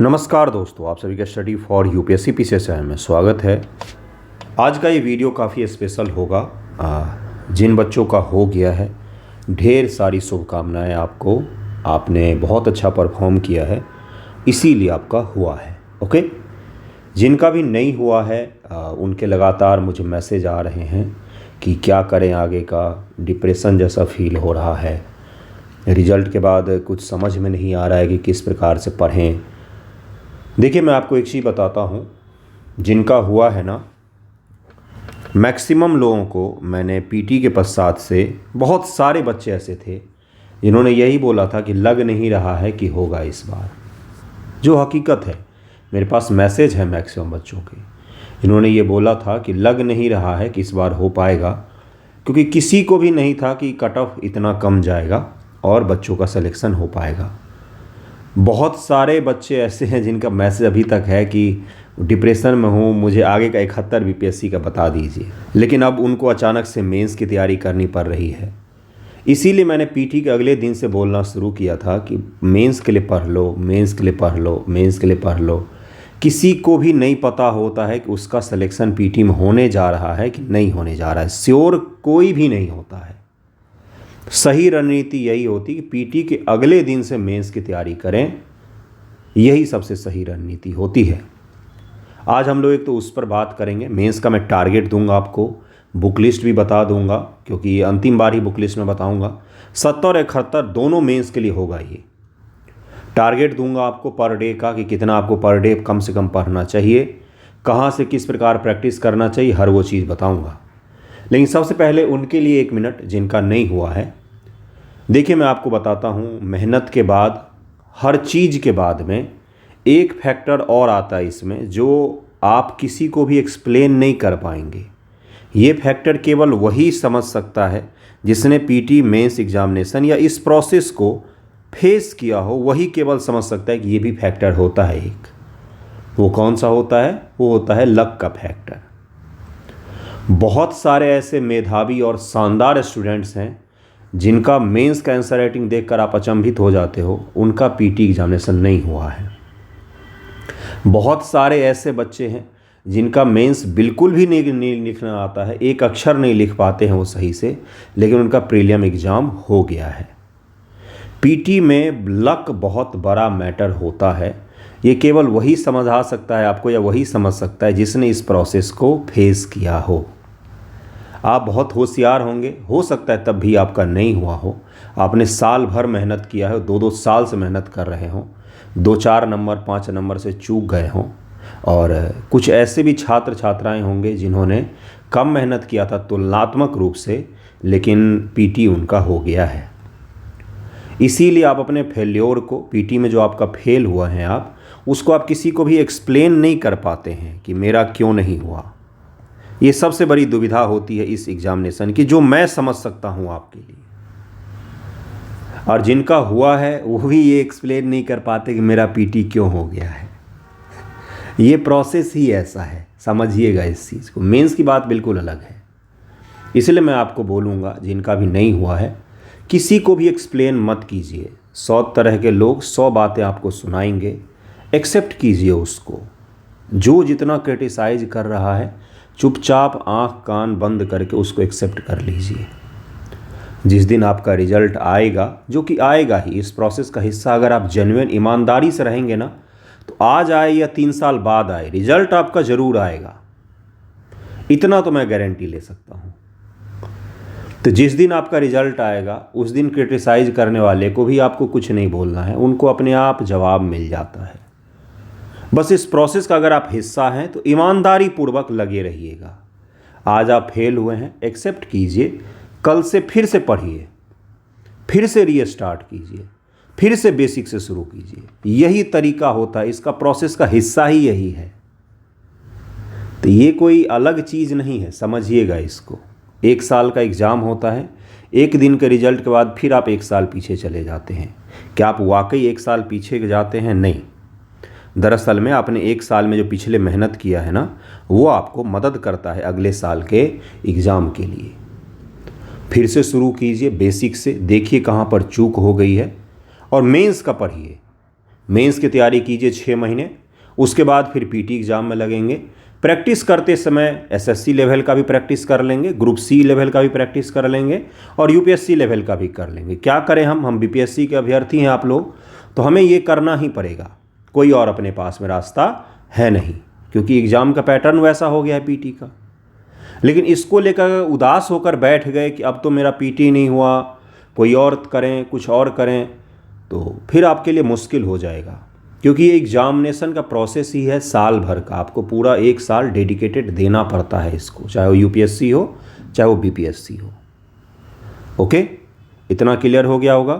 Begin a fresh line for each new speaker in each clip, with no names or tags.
नमस्कार दोस्तों, आप सभी का स्टडी फॉर यूपीएससी पीसीएसआई में स्वागत है। आज का ये वीडियो काफ़ी स्पेशल होगा। जिन बच्चों का हो गया है, ढेर सारी शुभकामनाएं आपको। आपने बहुत अच्छा परफॉर्म किया है, इसीलिए आपका हुआ है। ओके, जिनका भी नहीं हुआ है उनके लगातार मुझे मैसेज आ रहे हैं कि क्या करें आगे का, डिप्रेशन जैसा फील हो रहा है, रिजल्ट के बाद कुछ समझ में नहीं आ रहा है कि किस प्रकार से पढ़ें। देखिए, मैं आपको एक चीज़ बताता हूँ, जिनका हुआ है ना, मैक्सिमम लोगों को मैंने पीटी के पश्चात से बहुत सारे बच्चे ऐसे थे जिन्होंने यही बोला था कि लग नहीं रहा है कि होगा इस बार। जो हकीकत है, मेरे पास मैसेज है मैक्सिमम बच्चों के जिन्होंने ये बोला था कि लग नहीं रहा है कि इस बार हो पाएगा, क्योंकि किसी को भी नहीं था कि कट ऑफ इतना कम जाएगा और बच्चों का सिलेक्शन हो पाएगा। बहुत सारे बच्चे ऐसे हैं जिनका मैसेज अभी तक है कि डिप्रेशन में हूँ, मुझे आगे का 71 बीपीएससी का बता दीजिए। लेकिन अब उनको अचानक से मेंस की तैयारी करनी पड़ रही है। इसीलिए मैंने पीटी के अगले दिन से बोलना शुरू किया था कि मेंस के लिए पढ़ लो, मेंस के लिए पढ़ लो, मेंस के लिए पढ़ लो। किसी को भी नहीं पता होता है कि उसका सिलेक्शन पीटी में होने जा रहा है कि नहीं होने जा रहा है। श्योर कोई भी नहीं होता है। सही रणनीति यही होती कि पीटी के अगले दिन से मेंस की तैयारी करें, यही सबसे सही रणनीति होती है। आज हम लोग एक तो उस पर बात करेंगे। मेंस का मैं टारगेट दूंगा आपको, बुक लिस्ट भी बता दूंगा, क्योंकि ये अंतिम बार ही बुक लिस्ट में बताऊंगा। 70 और 71 दोनों मेंस के लिए होगा। ये टारगेट दूंगा आपको पर डे का कि कितना आपको पर डे कम से कम पढ़ना चाहिए, कहाँ से किस प्रकार प्रैक्टिस करना चाहिए, हर वो चीज़ बताऊँगा। लेकिन सबसे पहले उनके लिए 1 मिनट जिनका नहीं हुआ है। देखिए, मैं आपको बताता हूँ, मेहनत के बाद, हर चीज़ के बाद में एक फैक्टर और आता है इसमें, जो आप किसी को भी एक्सप्लेन नहीं कर पाएंगे। ये फैक्टर केवल वही समझ सकता है जिसने पीटी मेंस एग्जामिनेशन या इस प्रोसेस को फेस किया हो, वही केवल समझ सकता है कि ये भी फैक्टर होता है एक। वो कौन सा होता है? वो होता है लक का फैक्टर। बहुत सारे ऐसे मेधावी और शानदार स्टूडेंट्स हैं जिनका मेंस का आंसर राइटिंग देखकर आप अचंभित हो जाते हो, उनका पीटी एग्जामिनेशन नहीं हुआ है। बहुत सारे ऐसे बच्चे हैं जिनका मेंस बिल्कुल भी नहीं लिखना आता है, एक अक्षर नहीं लिख पाते हैं वो सही से, लेकिन उनका प्रीलिम एग्ज़ाम हो गया है। पीटी में लक बहुत बड़ा मैटर होता है। ये केवल वही समझ आ सकता है आपको, या वही समझ सकता है जिसने इस प्रोसेस को फेस किया हो। आप बहुत होशियार होंगे, हो सकता है तब भी आपका नहीं हुआ हो। आपने साल भर मेहनत किया है, 2-2 साल से मेहनत कर रहे हों, 2-4 नंबर 5 नंबर से चूक गए हों। और कुछ ऐसे भी छात्र छात्राएं होंगे जिन्होंने कम मेहनत किया था तुलनात्मक रूप से, लेकिन पीटी उनका हो गया है। इसीलिए आप अपने फेल्योर को, पीटी में जो आपका फेल हुआ है आप, उसको आप किसी को भी एक्सप्लेन नहीं कर पाते हैं कि मेरा क्यों नहीं हुआ। ये सबसे बड़ी दुविधा होती है इस एग्जामिनेशन की, जो मैं समझ सकता हूँ आपके लिए। और जिनका हुआ है वो भी ये एक्सप्लेन नहीं कर पाते कि मेरा पीटी क्यों हो गया है। ये प्रोसेस ही ऐसा है, समझिएगा इस चीज़ को। मेंस की बात बिल्कुल अलग है। इसलिए मैं आपको बोलूँगा, जिनका भी नहीं हुआ है, किसी को भी एक्सप्लेन मत कीजिए। 100 तरह के लोग 100 बातें आपको सुनाएंगे, एक्सेप्ट कीजिए उसको। जो जितना क्रिटिसाइज कर रहा है, चुपचाप आंख कान बंद करके उसको एक्सेप्ट कर लीजिए। जिस दिन आपका रिजल्ट आएगा, जो कि आएगा ही, इस प्रोसेस का हिस्सा अगर आप जेन्युइन ईमानदारी से रहेंगे ना, तो आज आए या 3 साल बाद आए, रिजल्ट आपका ज़रूर आएगा। इतना तो मैं गारंटी ले सकता हूँ। तो जिस दिन आपका रिजल्ट आएगा, उस दिन क्रिटिसाइज करने वाले को भी आपको कुछ नहीं बोलना है, उनको अपने आप जवाब मिल जाता है। बस इस प्रोसेस का अगर आप हिस्सा हैं तो ईमानदारी पूर्वक लगे रहिएगा। आज आप फेल हुए हैं, एक्सेप्ट कीजिए, कल से फिर से पढ़िए, फिर से रीस्टार्ट कीजिए, फिर से बेसिक से शुरू कीजिए। यही तरीका होता है, इसका प्रोसेस का हिस्सा ही यही है। तो ये कोई अलग चीज़ नहीं है, समझिएगा इसको। 1 साल का एग्ज़ाम होता है, 1 दिन के रिजल्ट के बाद फिर आप 1 साल पीछे चले जाते हैं। क्या आप वाकई 1 साल पीछे जाते हैं? नहीं। दरअसल में आपने 1 साल में जो पिछले मेहनत किया है ना, वो आपको मदद करता है अगले साल के एग्ज़ाम के लिए। फिर से शुरू कीजिए बेसिक से, देखिए कहाँ पर चूक हो गई है, और मेंस का पढ़िए। मेंस की तैयारी कीजिए 6 महीने, उसके बाद फिर पीटी एग्ज़ाम में लगेंगे। प्रैक्टिस करते समय एसएससी लेवल का भी प्रैक्टिस कर लेंगे, ग्रुप सी लेवल का भी प्रैक्टिस कर लेंगे और यूपीएससी लेवल का भी कर लेंगे। क्या करें, हम बीपीएससी के अभ्यर्थी हैं आप लोग, तो हमें ये करना ही पड़ेगा, कोई और अपने पास में रास्ता है नहीं, क्योंकि एग्ज़ाम का पैटर्न वैसा हो गया है पीटी का। लेकिन इसको लेकर उदास होकर बैठ गए कि अब तो मेरा पीटी नहीं हुआ, कोई और करें, कुछ और करें, तो फिर आपके लिए मुश्किल हो जाएगा। क्योंकि ये एग्जामिनेशन का प्रोसेस ही है साल भर का, आपको पूरा 1 साल डेडिकेटेड देना पड़ता है इसको, चाहे वो यूपीएससी हो चाहे वो बीपीएससी हो। ओके, इतना क्लियर हो गया होगा।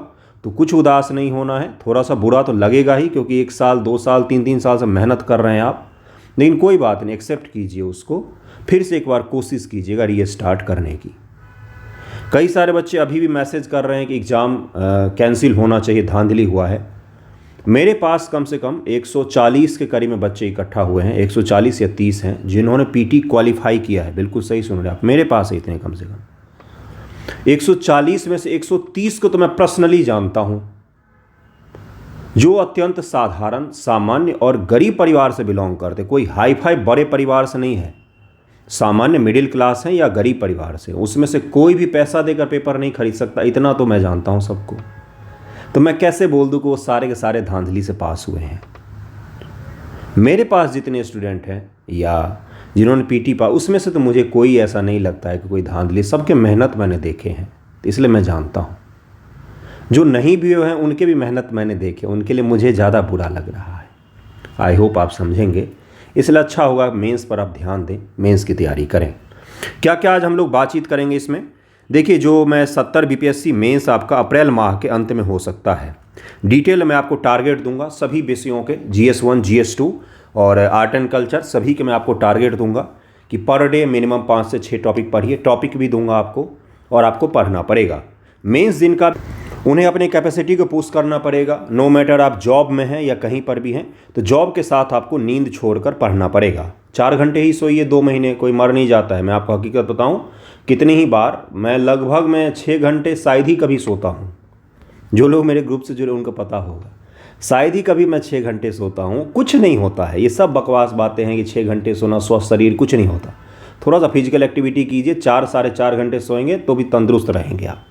तो कुछ उदास नहीं होना है, थोड़ा सा बुरा तो लगेगा ही, क्योंकि 1 साल 2 साल 3 साल से मेहनत कर रहे हैं आप, लेकिन कोई बात नहीं, एक्सेप्ट कीजिए उसको, फिर से एक बार कोशिश कीजिएगा रीस्टार्ट करने की। कई सारे बच्चे अभी भी मैसेज कर रहे हैं कि एग्ज़ाम कैंसिल होना चाहिए, धांधली हुआ है। मेरे पास कम से कम 140 के करीब में बच्चे इकट्ठा हुए हैं, 140 या 30 हैं जिन्होंने पीटी क्वालिफाई किया है। बिल्कुल सही सुन रहे हैं आप, मेरे पास है इतने कम से कम। 140 में से 130 को तो मैं पर्सनली जानता हूं, जो अत्यंत साधारण, सामान्य और गरीब परिवार से बिलोंग करते, कोई हाई फाई बड़े परिवार से नहीं है, सामान्य मिडिल क्लास है या गरीब परिवार से। उसमें से कोई भी पैसा देकर पेपर नहीं खरीद सकता, इतना तो मैं जानता हूं सबको। तो मैं कैसे बोल दूं कि वो सारे के सारे धांधली से पास हुए हैं। मेरे पास जितने स्टूडेंट हैं या जिन्होंने पीटी पा, उसमें से तो मुझे कोई ऐसा नहीं लगता है कि कोई धांधली, सबके मेहनत मैंने देखे हैं, तो इसलिए मैं जानता हूं। जो नहीं भी हुए हैं उनके भी मेहनत मैंने देखे, उनके लिए मुझे ज़्यादा बुरा लग रहा है। आई होप आप समझेंगे, इसलिए अच्छा होगा मेंस पर आप ध्यान दें, मेंस की तैयारी करें। क्या क्या आज हम लोग बातचीत करेंगे इसमें, देखिए जो मैं 70 बीपीएससी मेंस आपका अप्रैल माह के अंत में हो सकता है। डिटेल मैं आपको टारगेट दूंगा सभी विषयों के, GS1 GS2 और आर्ट एंड कल्चर, सभी के मैं आपको टारगेट दूंगा कि पर डे मिनिमम 5 से 6 टॉपिक पढ़िए। टॉपिक भी दूंगा आपको और आपको पढ़ना पड़ेगा। मेंस दिन का उन्हें अपनी कैपेसिटी को पुश करना पड़ेगा। नो मैटर आप जॉब में हैं या कहीं पर भी हैं, तो जॉब के साथ आपको नींद छोड़कर पढ़ना पड़ेगा। 4 घंटे ही सोइए 2 महीने, कोई मर नहीं जाता है। मैं आपको हकीकत बताऊं, कितनी ही बार मैं 6 घंटे शायद ही कभी सोता हूँ। जो लोग मेरे ग्रुप से जुड़े उनको पता होगा, शायद ही कभी मैं 6 घंटे सोता हूँ। कुछ नहीं होता है, ये सब बकवास बातें हैं कि 6 घंटे सोना स्वस्थ शरीर, कुछ नहीं होता। थोड़ा सा फिजिकल एक्टिविटी कीजिए, 4 साढ़े 4 घंटे सोएंगे तो भी तंदुरुस्त रहेंगे आप।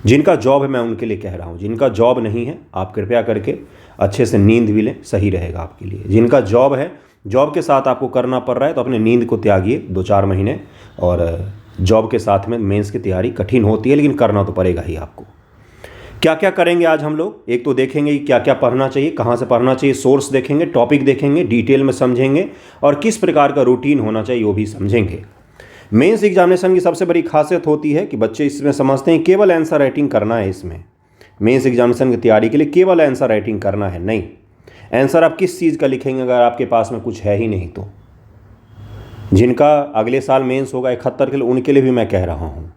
जिनका जॉब है मैं उनके लिए कह रहा हूँ, जिनका जॉब नहीं है आप कृपया करके अच्छे से नींद भी लें, सही रहेगा आपके लिए। जिनका जॉब है, जॉब के साथ आपको करना पड़ रहा है, तो अपने नींद को त्यागिए 2-4 महीने। और जॉब के साथ में मेंस की तैयारी कठिन होती है, लेकिन करना तो पड़ेगा ही आपको। क्या क्या करेंगे आज हम लोग, एक तो देखेंगे कि क्या क्या पढ़ना चाहिए, कहाँ से पढ़ना चाहिए, सोर्स देखेंगे, टॉपिक देखेंगे, डिटेल में समझेंगे और किस प्रकार का रूटीन होना चाहिए वो भी समझेंगे। मेंस एग्जामिनेशन की सबसे बड़ी खासियत होती है कि बच्चे इसमें समझते हैं केवल आंसर राइटिंग करना है। इसमें मेंस एग्जामिनेशन की तैयारी के लिए केवल आंसर राइटिंग करना है, नहीं। आंसर आप किस चीज़ का लिखेंगे अगर आपके पास में कुछ है ही नहीं तो। जिनका अगले साल मेंस होगा 71 के लिए, उनके लिए भी मैं कह रहा हूँ,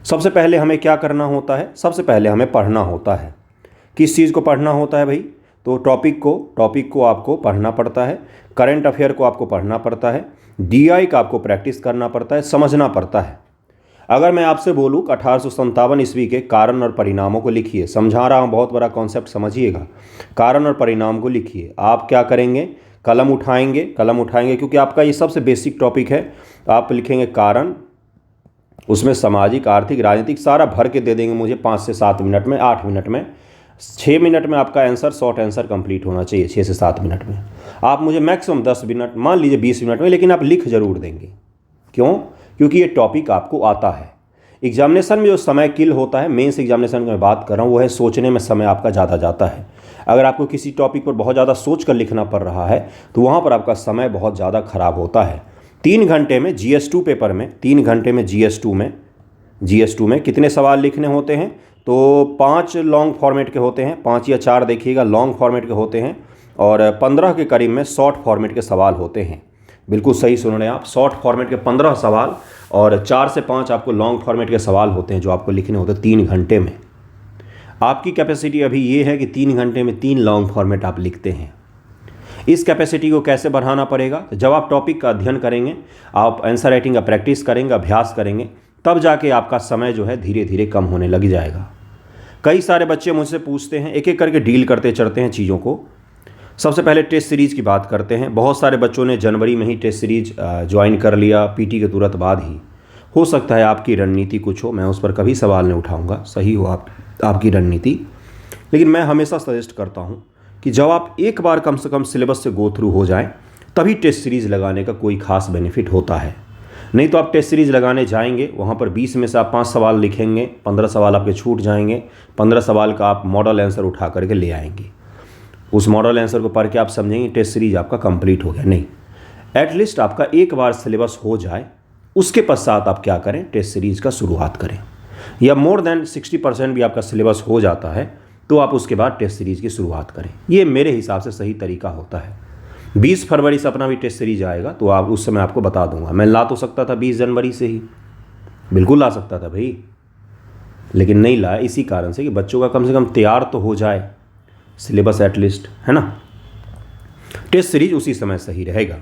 सबसे पहले हमें क्या करना होता है, सबसे पहले हमें पढ़ना होता है। किस चीज़ को पढ़ना होता है भाई, तो टॉपिक को आपको पढ़ना पड़ता है, करंट अफेयर को आपको पढ़ना पड़ता है, DI का आपको प्रैक्टिस करना पड़ता है, समझना पड़ता है। अगर मैं आपसे बोलूँ कि 1857 ईस्वी के कारण और परिणामों को लिखिए, समझा रहा हूँ, बहुत बड़ा कॉन्सेप्ट समझिएगा। कारण और परिणाम को लिखिए, आप क्या करेंगे, कलम उठाएंगे क्योंकि आपका ये सबसे बेसिक टॉपिक है। आप लिखेंगे कारण, उसमें सामाजिक, आर्थिक, राजनीतिक सारा भर के दे देंगे मुझे 5 से 7 मिनट में, 8 मिनट में, 6 मिनट में आपका आंसर, शॉर्ट आंसर कंप्लीट होना चाहिए 6 से 7 मिनट में। आप मुझे मैक्सिमम 10 मिनट, मान लीजिए 20 मिनट में, लेकिन आप लिख जरूर देंगे। क्यों? क्योंकि ये टॉपिक आपको आता है। एग्जामिनेशन में जो समय किल होता है, मेंस एग्जामिनेशन की मैं बात कर रहा हूँ, वो है सोचने में समय आपका ज़्यादा जाता है। अगर आपको किसी टॉपिक पर बहुत ज़्यादा सोच कर लिखना पड़ रहा है तो वहाँ पर आपका समय बहुत ज़्यादा खराब होता है। 3 घंटे में GS2 पेपर में, 3 घंटे में GS2 में कितने सवाल लिखने होते हैं, तो 5 लॉन्ग फॉर्मेट के होते हैं, 5 या 4 देखिएगा लॉन्ग फॉर्मेट के होते हैं, और 15 के करीब में शॉर्ट फॉर्मेट के सवाल होते हैं। बिल्कुल सही सुन रहे हैं आप, शॉर्ट फॉर्मेट के 15 सवाल और 4 से 5 आपको लॉन्ग फॉर्मेट के सवाल होते हैं जो आपको लिखने होते हैं 3 घंटे में। आपकी कैपेसिटी अभी ये है कि 3 घंटे में 3 लॉन्ग फॉर्मेट आप लिखते हैं। इस कैपेसिटी को कैसे बढ़ाना पड़ेगा, तो जब आप टॉपिक का अध्ययन करेंगे, आप आंसर राइटिंग का प्रैक्टिस करेंगे, अभ्यास करेंगे, तब जाके आपका समय जो है धीरे धीरे कम होने लग जाएगा। कई सारे बच्चे मुझसे पूछते हैं, एक एक करके डील करते चढ़ते हैं चीज़ों को, सबसे पहले टेस्ट सीरीज़ की बात करते हैं। बहुत सारे बच्चों ने जनवरी में ही टेस्ट सीरीज ज्वाइन कर लिया पीटी के तुरंत बाद ही। हो सकता है आपकी रणनीति कुछ हो, मैं उस पर कभी सवाल नहीं उठाऊंगा, सही हो आपकी रणनीति। लेकिन मैं हमेशा सजेस्ट करता हूं कि जब आप एक बार कम से कम सिलेबस से गो थ्रू हो जाएं, तभी टेस्ट सीरीज़ लगाने का कोई खास बेनिफिट होता है। नहीं तो आप टेस्ट सीरीज़ लगाने जाएंगे, वहाँ पर 20 में से आप 5 सवाल लिखेंगे, 15 सवाल आपके छूट जाएंगे, 15 सवाल का आप मॉडल आंसर उठा करके ले आएंगे। उस मॉडल आंसर को पढ़ के आप समझेंगे टेस्ट सीरीज आपका कंप्लीट हो गया। नहीं, एटलीस्ट आपका एक बार सिलेबस हो जाए, उसके पश्चात आप क्या करें, टेस्ट सीरीज का शुरुआत करें। या मोर देन 60% भी आपका सिलेबस हो जाता है तो आप उसके बाद टेस्ट सीरीज की शुरुआत करें। ये मेरे हिसाब से सही तरीका होता है। 20 फरवरी से अपना भी टेस्ट सीरीज आएगा तो आप उस समय आपको बता दूंगा। मैं ला तो सकता था 20 जनवरी से ही, बिल्कुल ला सकता था भाई, लेकिन नहीं लाया इसी कारण से कि बच्चों का कम से कम तैयार तो हो जाए सिलेबस एटलीस्ट, है ना। टेस्ट सीरीज उसी समय सही रहेगा।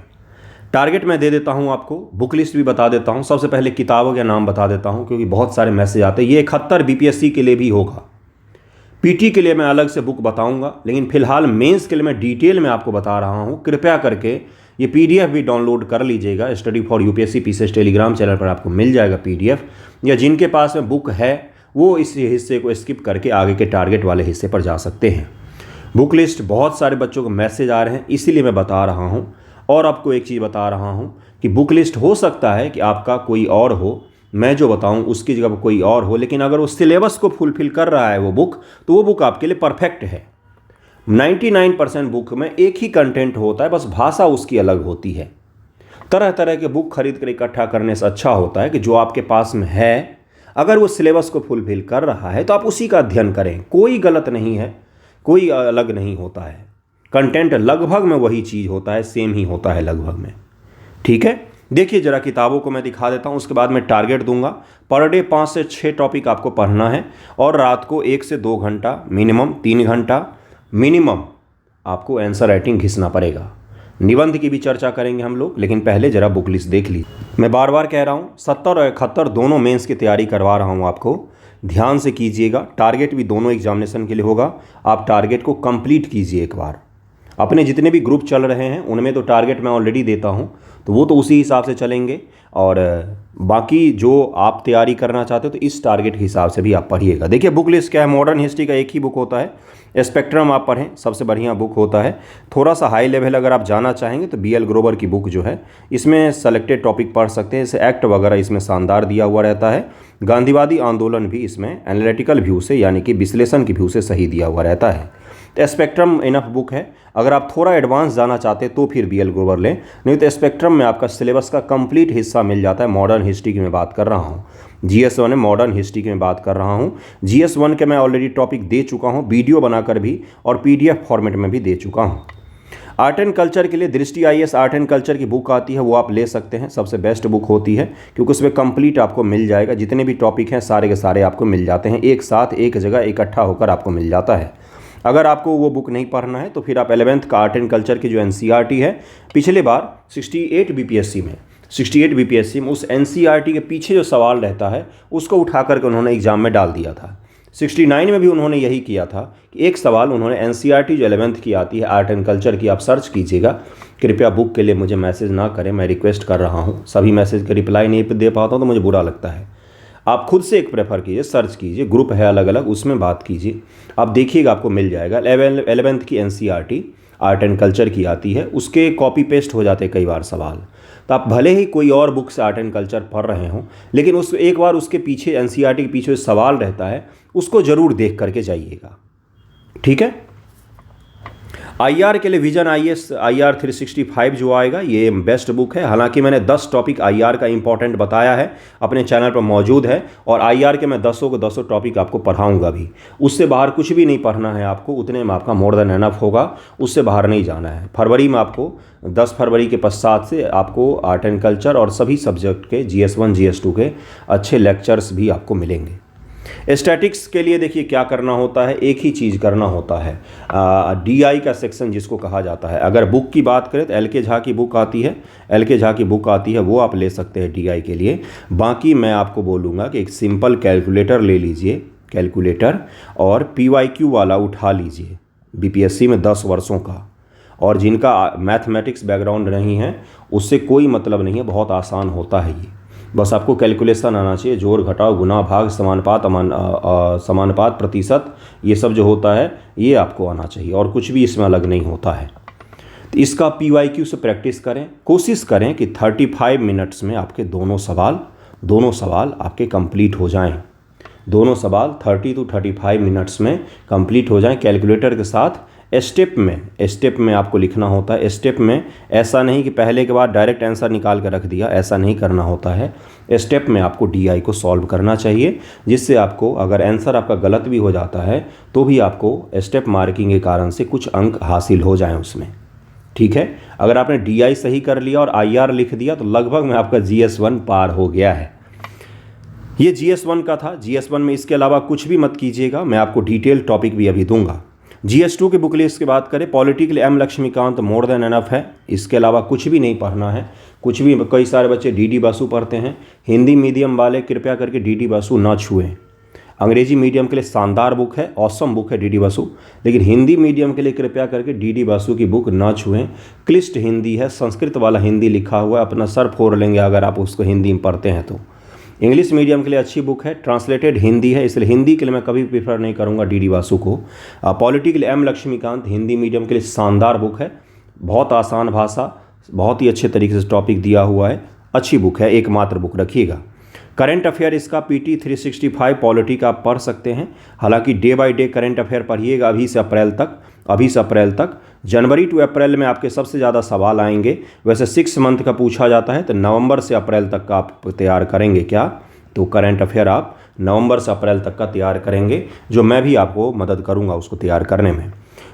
टारगेट मैं दे देता हूं आपको, बुक लिस्ट भी बता देता हूं। सबसे पहले किताबों के नाम बता देता हूं क्योंकि बहुत सारे मैसेज आते हैं। ये 71 बीपीएससी के लिए भी होगा, पीटी के लिए मैं अलग से बुक बताऊंगा, लेकिन फिलहाल मेंस के लिए मैं डिटेल में आपको बता रहा हूं। कृपया करके ये पीडीएफ भी डाउनलोड कर लीजिएगा। Study for UPSC PCS Telegram channel पर आपको मिल जाएगा पीडीएफ, या जिनके पास में बुक है वो इस हिस्से को स्किप करके आगे के टारगेट वाले हिस्से पर जा सकते हैं। बुक लिस्ट बहुत सारे बच्चों को मैसेज आ रहे हैं, इसीलिए मैं बता रहा हूं। और आपको एक चीज़ बता रहा हूं कि बुक लिस्ट हो सकता है कि आपका कोई और हो, मैं जो बताऊं उसकी जगह कोई और हो, लेकिन अगर वो सिलेबस को फुलफिल कर रहा है वो बुक, तो वो बुक आपके लिए परफेक्ट है। 99% बुक में एक ही कंटेंट होता है, बस भाषा उसकी अलग होती है। तरह तरह के बुक खरीद कर इकट्ठा करने से अच्छा होता है कि जो आपके पास में है, अगर वो सिलेबस को फुलफिल कर रहा है तो आप उसी का अध्ययन करें। कोई गलत नहीं है, कोई अलग नहीं होता है। कंटेंट लगभग में वही चीज़ होता है, सेम ही होता है लगभग में। ठीक है, देखिए जरा किताबों को मैं दिखा देता हूँ, उसके बाद मैं टारगेट दूंगा। पर डे 5 से 6 टॉपिक आपको पढ़ना है और रात को 1 से 2 घंटा मिनिमम, 3 घंटा मिनिमम आपको आंसर राइटिंग घिसना पड़ेगा। निबंध की भी चर्चा करेंगे हम लोग, लेकिन पहले जरा बुक लिस्ट देख लीजिए। मैं बार बार कह रहा हूँ 70 और 71 दोनों मेंस की तैयारी करवा रहा हूँ आपको, ध्यान से कीजिएगा। टारगेट भी दोनों एग्जामिनेशन के लिए होगा। आप टारगेट को कंप्लीट कीजिए एक बार। अपने जितने भी ग्रुप चल रहे हैं उनमें तो टारगेट मैं ऑलरेडी देता हूं, तो वो तो उसी हिसाब से चलेंगे। और बाकी जो आप तैयारी करना चाहते हो तो इस टारगेट के हिसाब से भी आप पढ़िएगा। देखिए बुक लिस्ट क्या है, मॉडर्न हिस्ट्री का एक ही बुक होता है, स्पेक्ट्रम आप पढ़ें, सबसे बढ़िया बुक होता है। थोड़ा सा हाई लेवल अगर आप जाना चाहेंगे तो BL ग्रोवर की बुक जो है, इसमें सेलेक्टेड टॉपिक पढ़ सकते हैं। जैसे एक्ट वगैरह इसमें शानदार दिया हुआ रहता है। गांधीवादी आंदोलन भी इसमें एनालिटिकल व्यू से, यानी कि विश्लेषण की व्यू से सही दिया हुआ रहता है। तो स्पेक्ट्रम इनफ बुक है। अगर आप थोड़ा एडवांस जाना चाहते हैं तो फिर BL ग्रोवर लें, नहीं तो स्पेक्ट्रम में आपका सिलेबस का कंप्लीट हिस्सा मिल जाता है। मॉडर्न हिस्ट्री की मैं बात कर रहा हूँ, GS1 है, मॉडर्न हिस्ट्री की मैं बात कर रहा हूँ। GS1 के मैं ऑलरेडी टॉपिक दे चुका हूँ, वीडियो बनाकर भी, और PDF फॉर्मेट में भी दे चुका हूँ। आर्ट एंड कल्चर के लिए दृष्टि IAS आर्ट एंड कल्चर की बुक आती है, वो आप ले सकते हैं। सबसे बेस्ट बुक होती है क्योंकि उसमें कंप्लीट आपको मिल जाएगा। जितने भी टॉपिक हैं सारे के सारे आपको मिल जाते हैं, एक साथ एक जगह इकट्ठा होकर आपको मिल जाता है। अगर आपको वो बुक नहीं पढ़ना है तो फिर आप 11th का आर्ट एंड कल्चर की जो NCERT है, पिछले बार 68 BPSC में उस NCERT के पीछे जो सवाल रहता है उसको उठा करके उन्होंने एग्जाम में डाल दिया था। 69 में भी उन्होंने यही किया था कि एक सवाल उन्होंने NCERT जो 11th की आती है आर्ट एंड कल्चर की, आप सर्च कीजिएगा। कृपया बुक के लिए मुझे मैसेज ना करें, मैं रिक्वेस्ट कर रहा हूँ। सभी मैसेज का रिप्लाई नहीं दे पाता हूँ तो मुझे बुरा लगता है। आप खुद से एक प्रेफर कीजिए, सर्च कीजिए, ग्रुप है अलग अलग, उसमें बात कीजिए, आप देखिएगा आपको मिल जाएगा। 11th की NCERT आर्ट एंड कल्चर की आती है, उसके कॉपी पेस्ट हो जाते हैं कई बार सवाल। तो आप भले ही कोई और बुक से आर्ट एंड कल्चर पढ़ रहे हों, लेकिन उस एक बार उसके पीछे NCERT के पीछे सवाल रहता है, उसको ज़रूर देख करके जाइएगा। ठीक है। IR के लिए विजन IR 365 जो आएगा, ये बेस्ट बुक है। हालांकि मैंने 10 टॉपिक IR का इंपॉर्टेंट बताया है, अपने चैनल पर मौजूद है, और IR के मैं 10 टॉपिक आपको पढ़ाऊंगा भी। उससे बाहर कुछ भी नहीं पढ़ना है आपको, उतने में आपका मोर देन एनफ होगा, उससे बाहर नहीं जाना है। फरवरी में आपको 10 फरवरी के पश्चात से आपको आर्ट एंड कल्चर और सभी सब्जेक्ट के GS1 GS2 के अच्छे लेक्चर्स भी आपको मिलेंगे। स्टैटिक्स के लिए देखिए क्या करना होता है, एक ही चीज़ करना होता है, DI का सेक्शन जिसको कहा जाता है। अगर बुक की बात करें तो LK झा की बुक आती है, वो आप ले सकते हैं DI के लिए। बाकी मैं आपको बोलूँगा कि एक सिंपल कैलकुलेटर ले लीजिए, कैलकुलेटर, और PYQ वाला उठा लीजिए BPSC में 10 वर्षों का, और जिनका मैथमेटिक्स बैकग्राउंड नहीं है उससे कोई मतलब नहीं है, बहुत आसान होता है ये। बस आपको कैलकुलेशन आना चाहिए, जोड़ घटाव गुना भाग समानुपात प्रतिशत, ये सब जो होता है ये आपको आना चाहिए, और कुछ भी इसमें अलग नहीं होता है। तो इसका PYQ से प्रैक्टिस करें, कोशिश करें कि 35 मिनट्स में आपके दोनों सवाल आपके कंप्लीट हो जाएं। दोनों सवाल 30 to 35 मिनट्स में कंप्लीट हो जाएं कैलकुलेटर के साथ। स्टेप में आपको लिखना होता है। स्टेप में ऐसा नहीं कि पहले के बाद डायरेक्ट आंसर निकाल कर रख दिया, ऐसा नहीं करना होता है। स्टेप में आपको DI को सॉल्व करना चाहिए, जिससे आपको अगर आंसर आपका गलत भी हो जाता है तो भी आपको स्टेप मार्किंग के कारण से कुछ अंक हासिल हो जाएं उसमें। ठीक है, अगर आपने DI सही कर लिया और IR लिख दिया तो लगभग में आपका GS1 पार हो गया है। ये GS1 का था। GS1 में इसके अलावा कुछ भी मत कीजिएगा, मैं आपको डिटेल टॉपिक भी अभी दूंगा। GS2 के बुक लिस्ट की बात करें, political M Laxmikant more than enough है, इसके अलावा कुछ भी नहीं पढ़ना है, कुछ भी। कई सारे बच्चे DD बासु पढ़ते हैं, हिंदी मीडियम वाले कृपया करके DD बासु ना छुएं। अंग्रेजी मीडियम के लिए शानदार बुक है, ऑसम बुक है DD बासु, लेकिन हिंदी मीडियम के लिए कृपया करके DD बासु की बुक ना छुएं। क्लिष्ट हिंदी है, संस्कृत वाला हिंदी लिखा हुआ है, अपना सर फोड़ लेंगे अगर आप उसको हिंदी में पढ़ते हैं तो। इंग्लिश मीडियम के लिए अच्छी बुक है, ट्रांसलेटेड हिंदी है, इसलिए हिंदी के लिए मैं कभी प्रीफर नहीं करूंगा DD बासु को। Political M Laxmikant Hindi medium के लिए शानदार बुक है, बहुत आसान भाषा, बहुत ही अच्छे तरीके से टॉपिक दिया हुआ है, अच्छी बुक है, एकमात्र बुक रखिएगा। करंट अफेयर इसका PT 365 पॉलिटी का आप पढ़ सकते हैं। हालांकि day by day current affair पढ़िएगा अभी से अप्रैल तक। जनवरी टू अप्रैल में आपके सबसे ज़्यादा सवाल आएंगे। वैसे 6 मंथ का पूछा जाता है, तो नवंबर से अप्रैल तक का आप तैयार करेंगे क्या, तो करंट अफेयर आप नवंबर से अप्रैल तक का तैयार करेंगे, जो मैं भी आपको मदद करूंगा उसको तैयार करने में।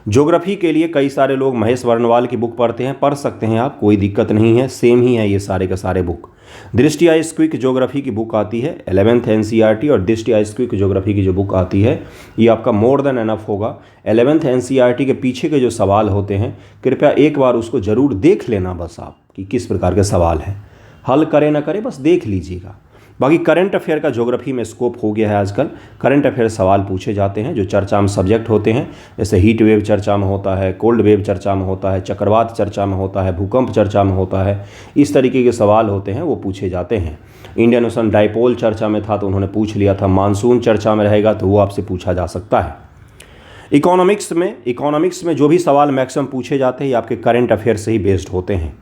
ज्योग्राफी के लिए कई सारे लोग महेश वर्णवाल की बुक पढ़ते हैं, पढ़ सकते हैं आप, कोई दिक्कत नहीं है, सेम ही है ये सारे के सारे बुक। दृष्टि आइज क्विक ज्योग्राफी की बुक आती है 11th NCERT, और दृष्टि आइज क्विक ज्योग्राफी की जो बुक आती है ये आपका मोर देन एनफ होगा। 11th NCERT के पीछे के जो सवाल होते हैं कृपया एक बार उसको ज़रूर देख लेना, बस आप कि किस प्रकार के सवाल हैं, हल करे ना करे बस देख लीजिएगा। बाकी करंट अफेयर का ज्योग्राफी में स्कोप हो गया है आजकल। करंट अफेयर सवाल पूछे जाते हैं जो चर्चा में सब्जेक्ट होते हैं, जैसे हीट वेव चर्चा में होता है, कोल्ड वेव चर्चा में होता है, चक्रवात चर्चा में होता है, भूकंप चर्चा में होता है, इस तरीके के सवाल होते हैं वो पूछे जाते हैं। इंडियन ओशन डाइपोल चर्चा में था तो उन्होंने पूछ लिया था, मानसून चर्चा में रहेगा तो वो आपसे पूछा जा सकता है। इकोनॉमिक्स में जो भी सवाल मैक्सिमम पूछे जाते हैं ये आपके करंट अफेयर से ही बेस्ड होते हैं।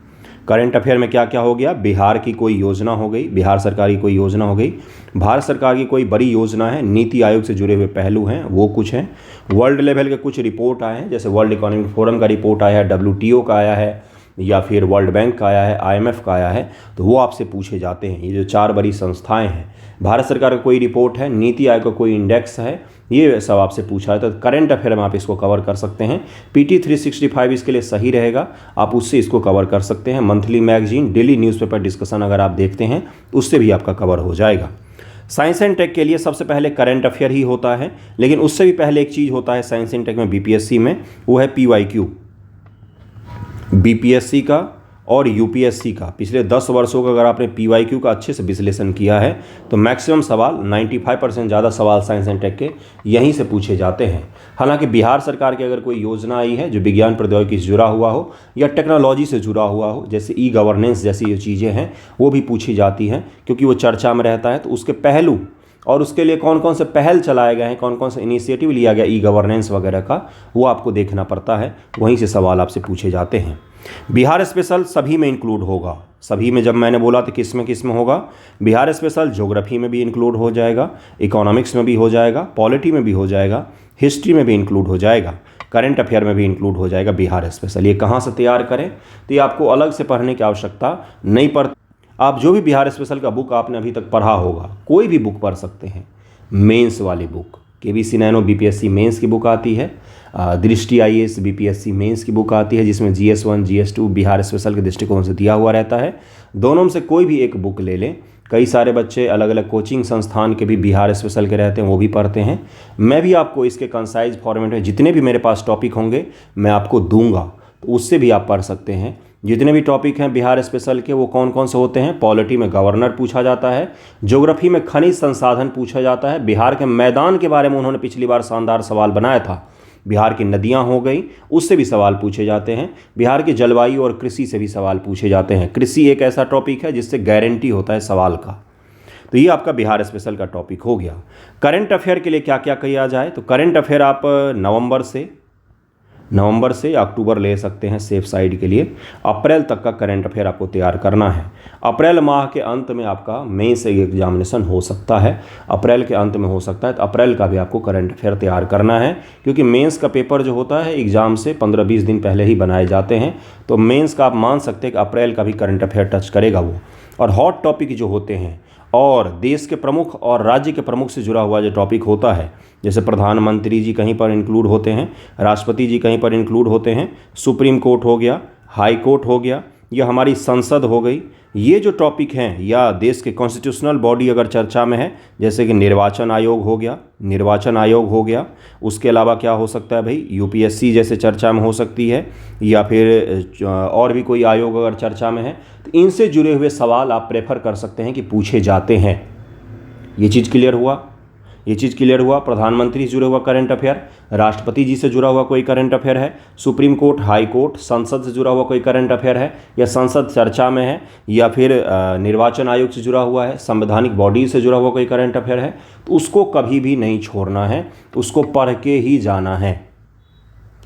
करंट अफेयर में क्या क्या हो गया, बिहार की कोई योजना हो गई, बिहार सरकार की कोई योजना हो गई, भारत सरकार की कोई बड़ी योजना है, नीति आयोग से जुड़े हुए पहलू हैं वो कुछ हैं, वर्ल्ड लेवल के कुछ रिपोर्ट आए हैं, जैसे वर्ल्ड इकोनॉमिक फोरम का रिपोर्ट आया है, WTO का आया है, या फिर वर्ल्ड बैंक का आया है, IMF का आया है, तो वो आपसे पूछे जाते हैं। ये जो 4 बड़ी संस्थाएं हैं, भारत सरकार का कोई रिपोर्ट है, नीति आयोग का कोई इंडेक्स है, ये सब आपसे पूछा है, तो करंट अफेयर में आप इसको कवर कर सकते हैं। PT 365 इसके लिए सही रहेगा, आप उससे इसको कवर कर सकते हैं। Monthly magazine, daily newspaper discussion अगर आप देखते हैं उससे भी आपका कवर हो जाएगा। साइंस एंड टेक के लिए सबसे पहले करंट अफेयर ही होता है, लेकिन उससे भी पहले एक चीज़ होता है साइंस एंड टेक में BPSC में, वो है PYQ। BPSC का और UPSC का पिछले 10 वर्षों का अगर आपने PYQ का अच्छे से विश्लेषण किया है तो मैक्सिमम सवाल 95% ज़्यादा सवाल साइंस एंड टेक के यहीं से पूछे जाते हैं। हालांकि बिहार सरकार की अगर कोई योजना आई है जो विज्ञान प्रौद्योगिकी से जुड़ा हुआ हो या टेक्नोलॉजी से जुड़ा हुआ हो, जैसे E-गवर्नेंस जैसी जो चीज़ें हैं वो भी पूछी जाती हैं, क्योंकि वो चर्चा में रहता है, तो उसके पहलू और उसके लिए कौन कौन से पहल चलाए गए हैं, कौन कौन सा इनिशिएटिव लिया गया E-गवर्नेंस वगैरह का, वो आपको देखना पड़ता है, वहीं से सवाल आपसे पूछे जाते हैं। बिहार स्पेशल सभी में इंक्लूड होगा, सभी में जब मैंने बोला तो किस में होगा, बिहार स्पेशल ज्योग्राफी में भी इंक्लूड हो जाएगा, इकोनॉमिक्स में भी हो जाएगा, पॉलिटी में भी हो जाएगा, हिस्ट्री में भी इंक्लूड हो जाएगा, करंट अफेयर में भी इंक्लूड हो जाएगा बिहार स्पेशल। ये कहाँ से तैयार करें, तो ये आपको अलग से पढ़ने की आवश्यकता नहीं पड़ती। आप जो भी बिहार स्पेशल का बुक आपने अभी तक पढ़ा होगा, कोई भी बुक पढ़ सकते हैं। मेंस वाली book KBC nano BPSC mains की बुक आती है, दृष्टि IAS BPSC मेंस की बुक आती है, जिसमें GS1 GS2 बिहार स्पेशल के दृष्टिकोण से दिया हुआ रहता है। दोनों में से कोई भी एक बुक ले लें। कई सारे बच्चे अलग अलग कोचिंग संस्थान के भी बिहार स्पेशल के रहते हैं, वो भी पढ़ते हैं। मैं भी आपको इसके कंसाइज फॉर्मेट में जितने भी मेरे पास टॉपिक होंगे मैं आपको दूंगा, तो उससे भी आप पढ़ सकते हैं। जितने भी टॉपिक हैं बिहार स्पेशल के वो कौन कौन से होते हैं, पॉलिटी में गवर्नर पूछा जाता है, ज्योग्राफी में खनिज संसाधन पूछा जाता है, बिहार के मैदान के बारे में उन्होंने पिछली बार शानदार सवाल बनाया था, बिहार की नदियां हो गई, उससे भी सवाल पूछे जाते हैं। बिहार की जलवायु और कृषि से भी सवाल पूछे जाते हैं। कृषि एक ऐसा टॉपिक है जिससे गारंटी होता है सवाल का। तो ये आपका बिहार स्पेशल का टॉपिक हो गया। करंट अफेयर के लिए क्या क्या किया जाए, तो करंट अफेयर आप नवंबर से अक्टूबर ले सकते हैं सेफ साइड के लिए। अप्रैल तक का करंट अफेयर आपको तैयार करना है। अप्रैल माह के अंत में आपका मेंस एग्जामिनेशन हो सकता है, अप्रैल के अंत में हो सकता है, तो अप्रैल का भी आपको करंट अफेयर तैयार करना है, क्योंकि मेंस का पेपर जो होता है एग्ज़ाम से 15-20 दिन पहले ही बनाए जाते हैं। तो मेंस का आप मान सकते हैं कि अप्रैल का भी करंट अफेयर टच करेगा वो। और हॉट टॉपिक जो होते हैं और देश के प्रमुख और राज्य के प्रमुख से जुड़ा हुआ जो टॉपिक होता है, जैसे प्रधानमंत्री जी कहीं पर इंक्लूड होते हैं, राष्ट्रपति जी कहीं पर इंक्लूड होते हैं, सुप्रीम कोर्ट हो गया, हाई कोर्ट हो गया, या हमारी संसद हो गई, ये जो टॉपिक हैं, या देश के कॉन्स्टिट्यूशनल बॉडी अगर चर्चा में है, जैसे कि निर्वाचन आयोग हो गया, उसके अलावा क्या हो सकता है भाई, यूपीएससी जैसे चर्चा में हो सकती है, या फिर और भी कोई आयोग अगर चर्चा में है, तो इनसे जुड़े हुए सवाल आप प्रेफर कर सकते हैं कि पूछे जाते हैं। ये चीज़ क्लियर हुआ। प्रधानमंत्री से जुड़ा हुआ करंट अफेयर, राष्ट्रपति जी से जुड़ा हुआ कोई करंट अफेयर है, सुप्रीम कोर्ट, हाई कोर्ट, संसद से जुड़ा हुआ कोई करंट अफेयर है, या संसद चर्चा में है, या फिर निर्वाचन आयोग से जुड़ा हुआ है, संवैधानिक बॉडी से जुड़ा हुआ कोई करंट अफेयर है, तो उसको कभी भी नहीं छोड़ना है, तो उसको पढ़ के ही जाना है।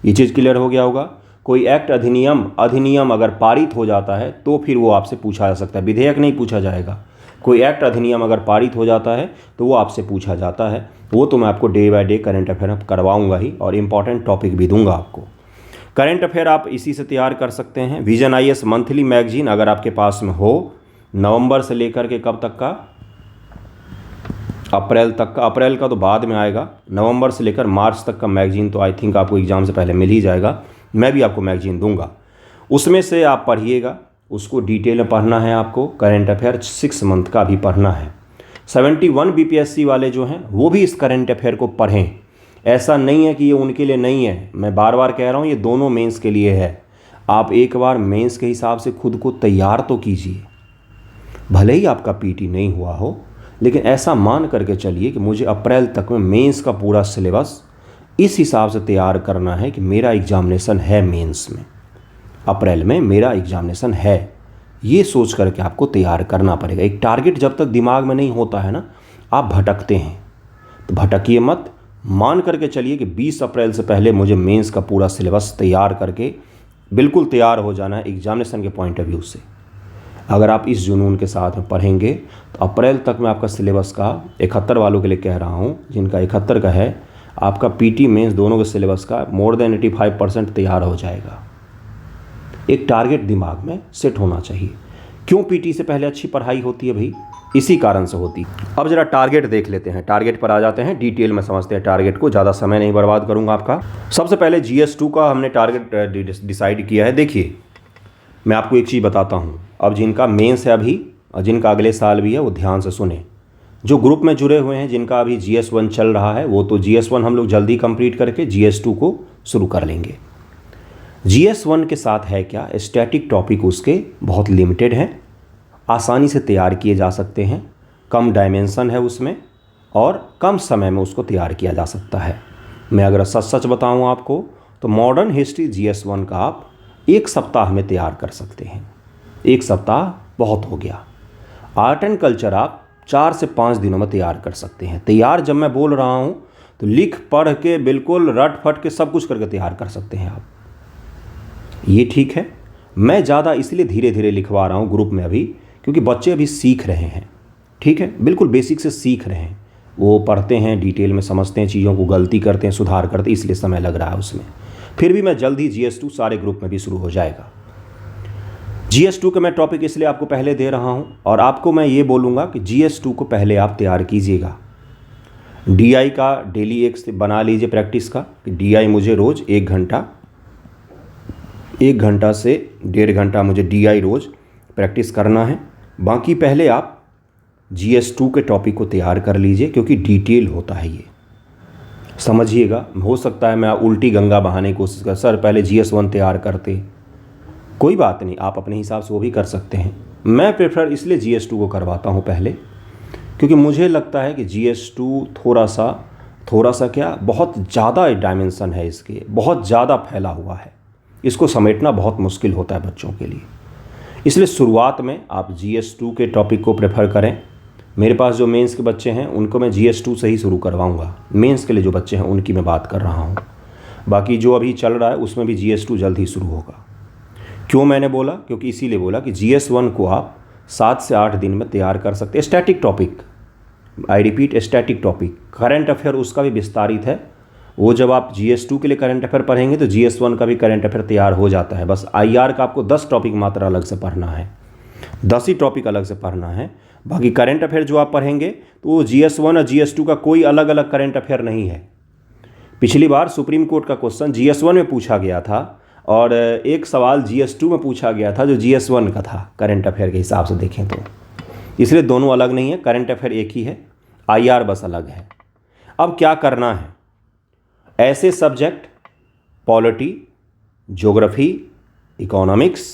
ये चीज़ क्लियर हो गया होगा। कोई एक्ट, अधिनियम अगर पारित हो जाता है तो फिर वो आपसे पूछा जा सकता है, विधेयक नहीं पूछा जाएगा। कोई एक्ट, अधिनियम अगर पारित हो जाता है तो वो आपसे पूछा जाता है। वो तो मैं आपको day by day current affair करवाऊंगा ही, और इम्पॉर्टेंट टॉपिक भी दूंगा आपको। करंट अफेयर आप इसी से तैयार कर सकते हैं। विजन IAS मंथली मैगजीन अगर आपके पास में हो, नवंबर से लेकर के कब तक का, अप्रैल तक का। अप्रैल का तो बाद में आएगा, नवंबर से लेकर मार्च तक का मैगजीन तो आई थिंक आपको एग्ज़ाम से पहले मिल ही जाएगा। मैं भी आपको मैगजीन दूंगा, उसमें से आप पढ़िएगा, उसको डिटेल में पढ़ना है आपको। करंट अफेयर 6 मंथ का भी पढ़ना है। 71 BPSC वाले जो हैं वो भी इस करंट अफेयर को पढ़ें। ऐसा नहीं है कि ये उनके लिए नहीं है, मैं बार बार कह रहा हूँ, ये दोनों मेंस के लिए है। आप एक बार मेंस के हिसाब से खुद को तैयार तो कीजिए, भले ही आपका PT नहीं हुआ हो, लेकिन ऐसा मान करके चलिए कि मुझे अप्रैल तक में मेंस का पूरा सिलेबस इस हिसाब से तैयार करना है कि मेरा एग्जामिनेशन है मेंस में, अप्रैल में मेरा एग्जामिनेशन है। ये सोच करके आपको तैयार करना पड़ेगा। एक टारगेट जब तक दिमाग में नहीं होता है ना, आप भटकते हैं, तो भटकिए मत। मान करके चलिए कि 20 अप्रैल से पहले मुझे मेंस का पूरा सिलेबस तैयार करके बिल्कुल तैयार हो जाना है एग्जामिनेशन के पॉइंट ऑफ व्यू से। अगर आप इस जुनून के साथ में पढ़ेंगे तो अप्रैल तक मैं आपका सिलेबस का 71 वालों के लिए कह रहा हूँ, जिनका 71 का है, आपका PT मेंस दोनों के सिलेबस का मोर देन 85% तैयार हो जाएगा। एक टारगेट दिमाग में सेट होना चाहिए। क्यों PT से पहले अच्छी पढ़ाई होती है भाई? इसी कारण से होती है। अब जरा टारगेट देख लेते हैं, टारगेट पर आ जाते हैं, डिटेल में समझते हैं टारगेट को। ज़्यादा समय नहीं बर्बाद करूंगा आपका। सबसे पहले GS2 का हमने टारगेट डिसाइड किया है। देखिए, मैं आपको एक चीज़ बताता हूँ, अब जिनका मेंस है अभी और जिनका अगले साल भी है, वो ध्यान से सुने। जो ग्रुप में जुड़े हुए हैं, जिनका अभी GS1 चल रहा है, वो तो GS1 हम लोग जल्दी कंप्लीट करके GS2 को शुरू कर लेंगे। GS1 के साथ है क्या, स्टैटिक टॉपिक उसके बहुत लिमिटेड हैं, आसानी से तैयार किए जा सकते हैं, कम डायमेंशन है उसमें और कम समय में उसको तैयार किया जा सकता है। मैं अगर सच बताऊं आपको, तो मॉडर्न हिस्ट्री GS1 का आप 1 सप्ताह में तैयार कर सकते हैं। 1 सप्ताह बहुत हो गया। आर्ट एंड कल्चर आप 4 से 5 दिनों में तैयार कर सकते हैं। तैयार जब मैं बोल रहा हूँ तो लिख पढ़ के बिल्कुल रट फट के सब कुछ करके तैयार कर सकते हैं आप। ये ठीक है। मैं ज़्यादा इसलिए धीरे धीरे लिखवा रहा हूँ ग्रुप में अभी, क्योंकि बच्चे अभी सीख रहे हैं। ठीक है, बिल्कुल बेसिक से सीख रहे हैं। वो पढ़ते हैं, डिटेल में समझते हैं चीज़ों को, गलती करते हैं, सुधार करते हैं, इसलिए समय लग रहा है उसमें। फिर भी मैं जल्द ही GS2 सारे ग्रुप में भी शुरू हो जाएगा। GS2 का मैं टॉपिक इसलिए आपको पहले दे रहा हूँ, और आपको मैं ये बोलूँगा कि GS2 को पहले आप तैयार कीजिएगा। DI का डेली एक बना लीजिए प्रैक्टिस का, कि DI मुझे रोज़ 1 घंटा से 1.5 घंटा मुझे DI रोज़ प्रैक्टिस करना है। बाकी पहले आप GS2 के टॉपिक को तैयार कर लीजिए, क्योंकि डिटेल होता है ये, समझिएगा। हो सकता है मैं उल्टी गंगा बहाने की कोशिश कर, सर पहले GS1 तैयार करते। कोई बात नहीं, आप अपने हिसाब से वो भी कर सकते हैं। मैं प्रेफर इसलिए GS2 को करवाता हूँ पहले, क्योंकि मुझे लगता है कि GS2 थोड़ा सा थोड़ा सा क्या, बहुत ज़्यादा डायमेंशन है इसके, बहुत ज़्यादा फैला हुआ है, इसको समेटना बहुत मुश्किल होता है बच्चों के लिए। इसलिए शुरुआत में आप GS2 के टॉपिक को प्रेफर करें। मेरे पास जो मेंस के बच्चे हैं उनको मैं GS2 से ही शुरू करवाऊंगा। मेंस के लिए जो बच्चे हैं उनकी मैं बात कर रहा हूं। बाकी जो अभी चल रहा है उसमें भी GS2 जल्द ही शुरू होगा। क्यों मैंने बोला? क्योंकि इसीलिए बोला कि GS1 को आप 7 से 8 दिन में तैयार कर सकते हैं। Static topic, I repeat, static topic. Current affair उसका भी विस्तारित है। वो जब आप GS2 के लिए करंट अफेयर पढ़ेंगे तो GS1 का भी करंट अफेयर तैयार हो जाता है। बस IR का आपको 10 टॉपिक मात्र अलग से पढ़ना है, 10 ही टॉपिक अलग से पढ़ना है। बाकी करंट अफेयर जो आप पढ़ेंगे तो वो GS1 और GS2 का कोई अलग अलग करंट अफेयर नहीं है। पिछली बार सुप्रीम कोर्ट का क्वेश्चन GS1 में पूछा गया था और एक सवाल GS2 में पूछा गया था जो GS1 का था करंट अफेयर के हिसाब से देखें तो। इसलिए दोनों अलग नहीं है, करंट अफेयर एक ही है, IR बस अलग है। अब क्या करना है? ऐसे subject polity, geography, economics,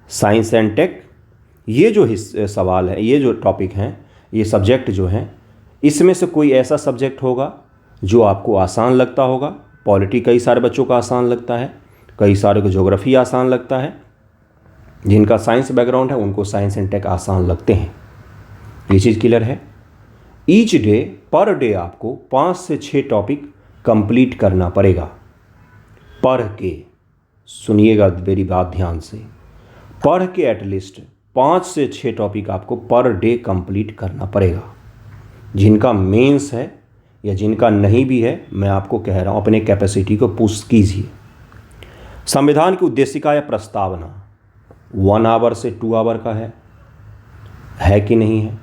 science and tech, ये जो सवाल है, ये जो टॉपिक हैं, ये सब्जेक्ट जो हैं, इसमें से कोई ऐसा सब्जेक्ट होगा जो आपको आसान लगता होगा। पॉलिटी कई सारे बच्चों को आसान लगता है, कई सारे को ज्योग्राफी आसान लगता है, जिनका साइंस बैकग्राउंड है उनको साइंस एंड टेक आसान लगते हैं। ये चीज़ क्लियर है। ईच डे, पर डे आपको 5 से 6 टॉपिक कंप्लीट करना पड़ेगा। पढ़ के सुनिएगा मेरी बात ध्यान से, पढ़ के एटलीस्ट 5 से 6 टॉपिक आपको पर डे कंप्लीट करना पड़ेगा। जिनका मेंस है या जिनका नहीं भी है, मैं आपको कह रहा हूँ अपने कैपेसिटी को पुश कीजिए। संविधान की उद्देशिका या प्रस्तावना 1 आवर से 2 आवर का है कि नहीं है?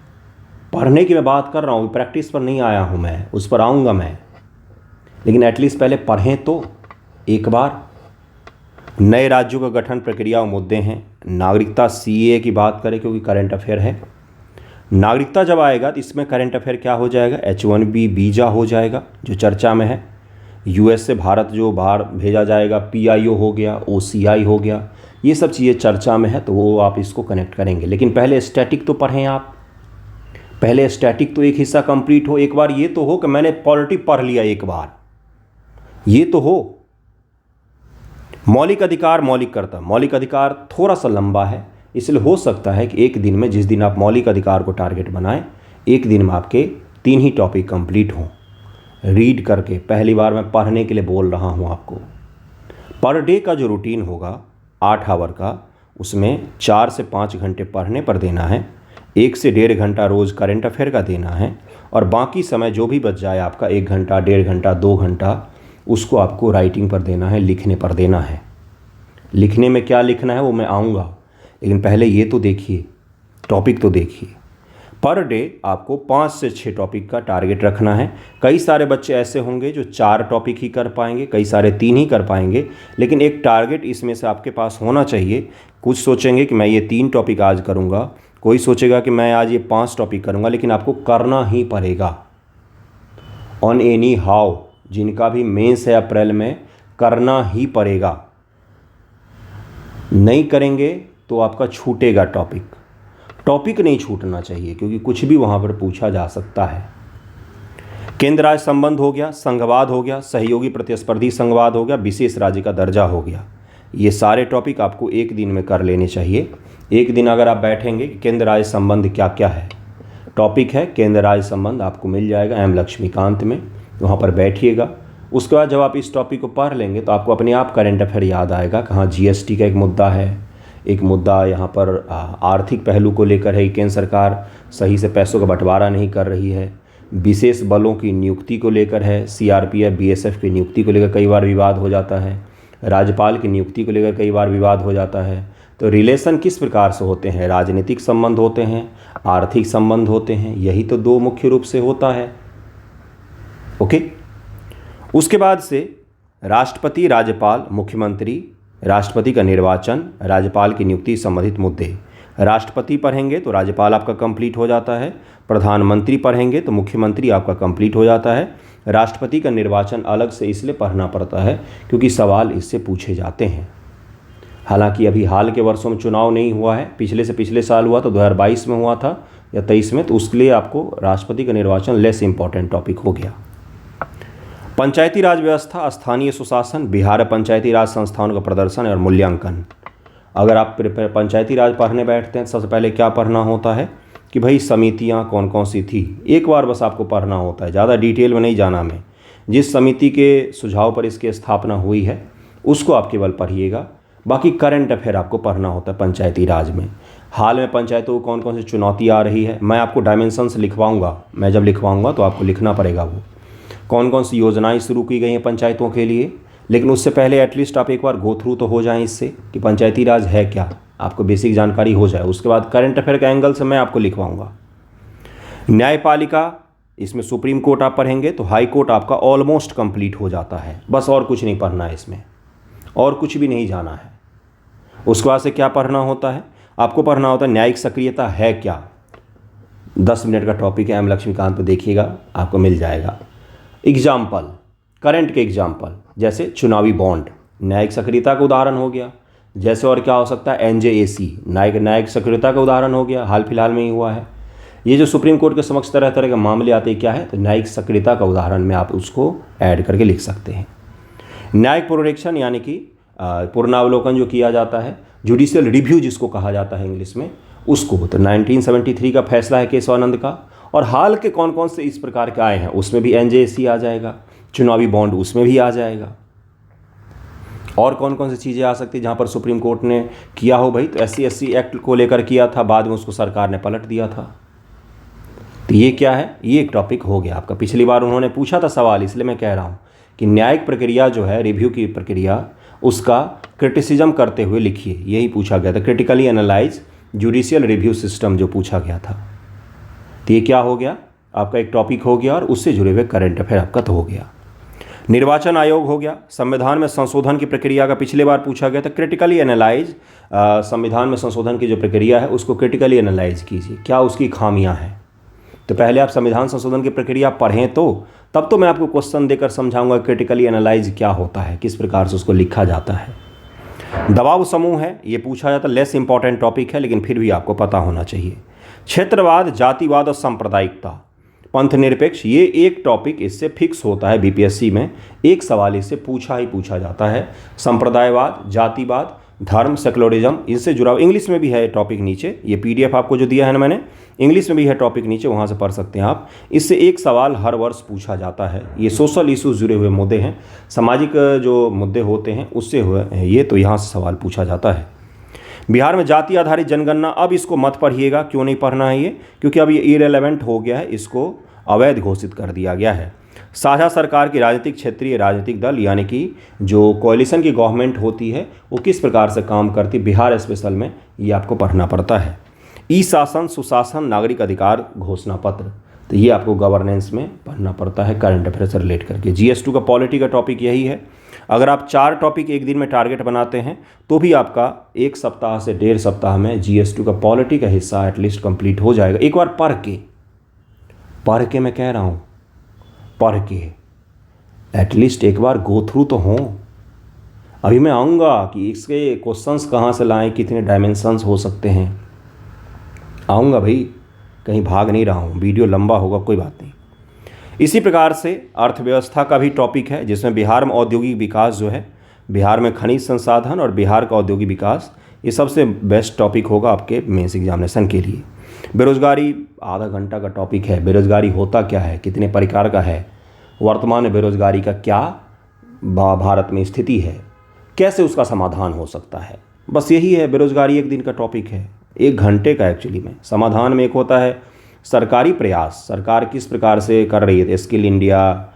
पढ़ने की मैं बात कर रहा हूँ, प्रैक्टिस पर नहीं आया हूँ मैं, उस पर आऊँगा मैं, लेकिन एटलीस्ट पहले पढ़ें तो एक बार। नए राज्यों का गठन, प्रक्रिया और मुद्दे हैं। नागरिकता CAA की बात करें क्योंकि करंट अफेयर है। नागरिकता जब आएगा तो इसमें करंट अफेयर क्या हो जाएगा? H1B वीज़ा हो जाएगा जो चर्चा में है। US से भारत जो बाहर भेजा जाएगा, PIO हो गया, OCI हो गया, ये सब चीज़ें चर्चा में है, तो वो आप इसको कनेक्ट करेंगे। लेकिन पहले स्टैटिक तो पढ़ें आप, पहले स्टैटिक तो एक हिस्सा कंप्लीट हो। एक बार ये तो हो कि मैंने पॉलिटी पढ़ लिया, एक बार ये तो हो। मौलिक अधिकार, मौलिक कर्तव्य। मौलिक अधिकार थोड़ा सा लंबा है, इसलिए हो सकता है कि एक दिन में, जिस दिन आप मौलिक अधिकार को टारगेट बनाएं, एक दिन में आपके 3 ही टॉपिक कंप्लीट हों रीड करके। पहली बार मैं पढ़ने के लिए बोल रहा हूं आपको। पर डे का जो रूटीन होगा 8 आवर का, उसमें 4 से 5 घंटे पढ़ने पर देना है, 1 से 1.5 घंटा रोज़ करंट अफेयर का देना है, और बाकी समय जो भी बच जाए आपका 1 घंटा, 1.5 घंटा, 2 घंटा, उसको आपको राइटिंग पर देना है, लिखने पर देना है। लिखने में क्या लिखना है वो मैं आऊँगा, लेकिन पहले ये तो देखिए, टॉपिक तो देखिए। पर डे आपको 5 से 6 टॉपिक का टारगेट रखना है। कई सारे बच्चे ऐसे होंगे जो 4 टॉपिक ही कर पाएंगे, कई सारे 3 ही कर पाएंगे, लेकिन एक टारगेट इसमें से आपके पास होना चाहिए। कुछ सोचेंगे कि मैं ये 3 टॉपिक आज करूँगा, कोई सोचेगा कि मैं आज ये 5 टॉपिक करूँगा, लेकिन आपको करना ही पड़ेगा ऑन एनी हाउ। जिनका भी मेंस है अप्रैल में, करना ही पड़ेगा। नहीं करेंगे तो आपका छूटेगा टॉपिक नहीं छूटना चाहिए, क्योंकि कुछ भी वहाँ पर पूछा जा सकता है। केंद्र राज्य संबंध हो गया, संघवाद हो गया, सहयोगी प्रतिस्पर्धी संघवाद हो गया, विशेष राज्य का दर्जा हो गया। ये सारे टॉपिक आपको एक दिन में कर लेने चाहिए। एक दिन अगर आप बैठेंगे कि केंद्र राज्य संबंध क्या क्या है, टॉपिक है केंद्र राज्य संबंध, आपको मिल जाएगा M लक्ष्मीकांत में, वहाँ पर बैठिएगा। उसके बाद जब आप इस टॉपिक को पढ़ लेंगे तो आपको अपने आप करंट अफेयर याद आएगा। कहाँ GST का एक मुद्दा है, एक मुद्दा यहाँ पर आर्थिक पहलू को लेकर है, केंद्र सरकार सही से पैसों का बंटवारा नहीं कर रही है। विशेष बलों की नियुक्ति को लेकर है, CRPF BSF की नियुक्ति को लेकर कई बार विवाद हो जाता है, राज्यपाल की नियुक्ति को लेकर कई बार विवाद हो जाता है। तो रिलेशन किस प्रकार से होते हैं? राजनीतिक संबंध होते हैं, आर्थिक संबंध होते हैं, यही तो 2 मुख्य रूप से होता है। ओके। उसके बाद से राष्ट्रपति, राज्यपाल, मुख्यमंत्री, राष्ट्रपति का निर्वाचन, राज्यपाल की नियुक्ति संबंधित मुद्दे। राष्ट्रपति पढ़ेंगे तो राज्यपाल आपका कंप्लीट हो जाता है, प्रधानमंत्री पढ़ेंगे तो मुख्यमंत्री आपका कंप्लीट हो जाता है। राष्ट्रपति का निर्वाचन अलग से इसलिए पढ़ना पड़ता है क्योंकि सवाल इससे पूछे जाते हैं। हालांकि अभी हाल के वर्षों में चुनाव नहीं हुआ है, पिछले से पिछले साल हुआ तो 2022 में हुआ था या 23 में, तो उसके लिए आपको राष्ट्रपति का निर्वाचन लेस इंपॉर्टेंट टॉपिक हो गया। पंचायती राज व्यवस्था, स्थानीय सुशासन, बिहार पंचायती राज संस्थानों का प्रदर्शन और मूल्यांकन। अगर आप पंचायती राज पढ़ने बैठते हैं, सबसे पहले क्या पढ़ना होता है कि भाई समितियां कौन कौन सी थी, एक बार बस आपको पढ़ना होता है, ज़्यादा डिटेल में नहीं जाना में। जिस समिति के सुझाव पर इसकी स्थापना हुई है उसको आप केवल पढ़िएगा, बाकी करंट अफेयर आपको पढ़ना होता है पंचायती राज में। हाल में पंचायतों को कौन कौन सी चुनौती आ रही है, मैं आपको डायमेंशंस लिखवाऊंगा, मैं जब लिखवाऊंगा तो आपको लिखना पड़ेगा वो कौन कौन सी योजनाएं शुरू की गई हैं पंचायतों के लिए। लेकिन उससे पहले एटलीस्ट आप एक बार गो थ्रू तो हो जाएं इससे कि पंचायती राज है क्या, आपको बेसिक जानकारी हो जाए। उसके बाद करंट अफेयर के एंगल से मैं आपको लिखवाऊंगा। न्यायपालिका, इसमें सुप्रीम कोर्ट आप पढ़ेंगे तो हाई कोर्ट आपका ऑलमोस्ट कंप्लीट हो जाता है, बस और कुछ नहीं पढ़ना है इसमें, और कुछ भी नहीं जाना है। उसके बाद से क्या पढ़ना होता है, आपको पढ़ना होता है न्यायिक सक्रियता है क्या। 10 मिनट का टॉपिक है, एम लक्ष्मीकांत पे देखिएगा, आपको मिल जाएगा। एग्जाम्पल, करंट के एग्जाम्पल जैसे चुनावी बॉन्ड न्यायिक सक्रियता का उदाहरण हो गया। जैसे और क्या हो सकता है, एनजेएसी न्यायिक सक्रियता का उदाहरण हो गया, हाल फिलहाल में ही हुआ है। ये जो सुप्रीम कोर्ट के समक्ष तरह तरह के मामले आते हैं क्या है, तो न्यायिक सक्रियता का उदाहरण में आप उसको ऐड करके लिख सकते हैं। न्यायिक पुनरीक्षण यानी कि पुनरावलोकन जो किया जाता है, जुडिशियल रिव्यू जिसको कहा जाता है इंग्लिश में, उसको तो 1973 का फैसला है केशवानंद का। और हाल के कौन कौन से इस प्रकार के आए हैं उसमें भी एनजेएसी आ जाएगा, चुनावी बॉन्ड उसमें भी आ जाएगा। और कौन कौन सी चीज़ें आ सकती है जहाँ पर सुप्रीम कोर्ट ने किया हो भाई, तो SC/SC एक्ट को लेकर किया था, बाद में उसको सरकार ने पलट दिया था। तो ये क्या है, ये एक टॉपिक हो गया आपका। पिछली बार उन्होंने पूछा था सवाल, इसलिए मैं कह रहा हूँ कि न्यायिक प्रक्रिया जो है, रिव्यू की प्रक्रिया, उसका क्रिटिसिज्म करते हुए लिखिए, यही पूछा गया था। Critically analyse judicial review system जो पूछा गया था। तो ये क्या हो गया आपका, एक टॉपिक हो गया, और उससे जुड़े हुए करंट अफेयर आपका तो हो गया। निर्वाचन आयोग हो गया। संविधान में संशोधन की प्रक्रिया का पिछले बार पूछा गया था। क्रिटिकली एनालाइज, संविधान में संशोधन की जो प्रक्रिया है उसको क्रिटिकली एनालाइज कीजिए, क्या उसकी खामियां हैं। तो पहले आप संविधान संशोधन की प्रक्रिया पढ़ें तो तब तो मैं आपको क्वेश्चन देकर समझाऊंगा क्रिटिकली एनालाइज क्या होता है, किस प्रकार से उसको लिखा जाता है। दबाव समूह है, ये पूछा जाता है, लेस इंपॉर्टेंट टॉपिक है लेकिन फिर भी आपको पता होना चाहिए। क्षेत्रवाद, जातिवाद और सांप्रदायिकता, पंथ निरपेक्ष, ये एक टॉपिक इससे फिक्स होता है बीपीएससी में, एक सवाल इससे पूछा ही पूछा जाता है। संप्रदायवाद, जातिवाद, धर्म, सेकुलरिज्म, इनसे जुड़ा इंग्लिश में भी है टॉपिक नीचे, ये पीडीएफ आपको जो दिया है ना मैंने, इंग्लिश में भी है टॉपिक नीचे, वहाँ से पढ़ सकते हैं आप। इससे एक सवाल हर वर्ष पूछा जाता है। ये सोशल इश्यूज जुड़े हुए मुद्दे हैं, सामाजिक जो मुद्दे होते हैं उससे हुए हैं ये, तो यहाँ से सवाल पूछा जाता है। बिहार में जाति आधारित जनगणना, अब इसको मत पढ़िएगा, क्यों नहीं पढ़ना है ये, क्योंकि अब ये इरेलेवेंट हो गया है, इसको अवैध घोषित कर दिया गया है। साझा सरकार की राजनीतिक क्षेत्रीय राजनीतिक दल यानी कि जो कोalition की गवर्नमेंट होती है वो किस प्रकार से काम करती, बिहार स्पेशल में ये आपको पढ़ना पड़ता है। ई शासन, सुशासन, नागरिक अधिकार घोषणा पत्र, तो ये आपको गवर्नेंस में पढ़ना पड़ता है करंट अफेयर से रिलेट करके। GS2 का पॉलिटी का टॉपिक यही है। अगर आप 4 टॉपिक एक दिन में टारगेट बनाते हैं तो भी आपका 1 सप्ताह से 1.5 सप्ताह में GS2 का पॉलिटी का हिस्सा एटलीस्ट कंप्लीट हो जाएगा। एक बार पढ़ के मैं कह रहा हूँ, पढ़ के एटलीस्ट एक बार गो थ्रू तो हों। अभी मैं आऊँगा कि इसके क्वेश्चंस कहाँ से लाएं, कितने डायमेंशंस हो सकते हैं, आऊँगा भाई, कहीं भाग नहीं रहा हूँ। वीडियो लंबा होगा, कोई बात नहीं। इसी प्रकार से अर्थव्यवस्था का भी टॉपिक है, जिसमें बिहार में औद्योगिक विकास जो है, बिहार में खनिज संसाधन और बिहार का औद्योगिक विकास, ये सबसे बेस्ट टॉपिक होगा आपके मेंस एग्जामिनेशन के लिए। बेरोजगारी आधा घंटा का टॉपिक है। बेरोजगारी होता क्या है, कितने प्रकार का है, वर्तमान बेरोजगारी का क्या भारत में स्थिति है, कैसे उसका समाधान हो सकता है, बस यही है। बेरोजगारी एक दिन का टॉपिक है, 1 घंटे का एक्चुअली में। समाधान में एक होता है सरकारी प्रयास, सरकार किस प्रकार से कर रही है, skill India,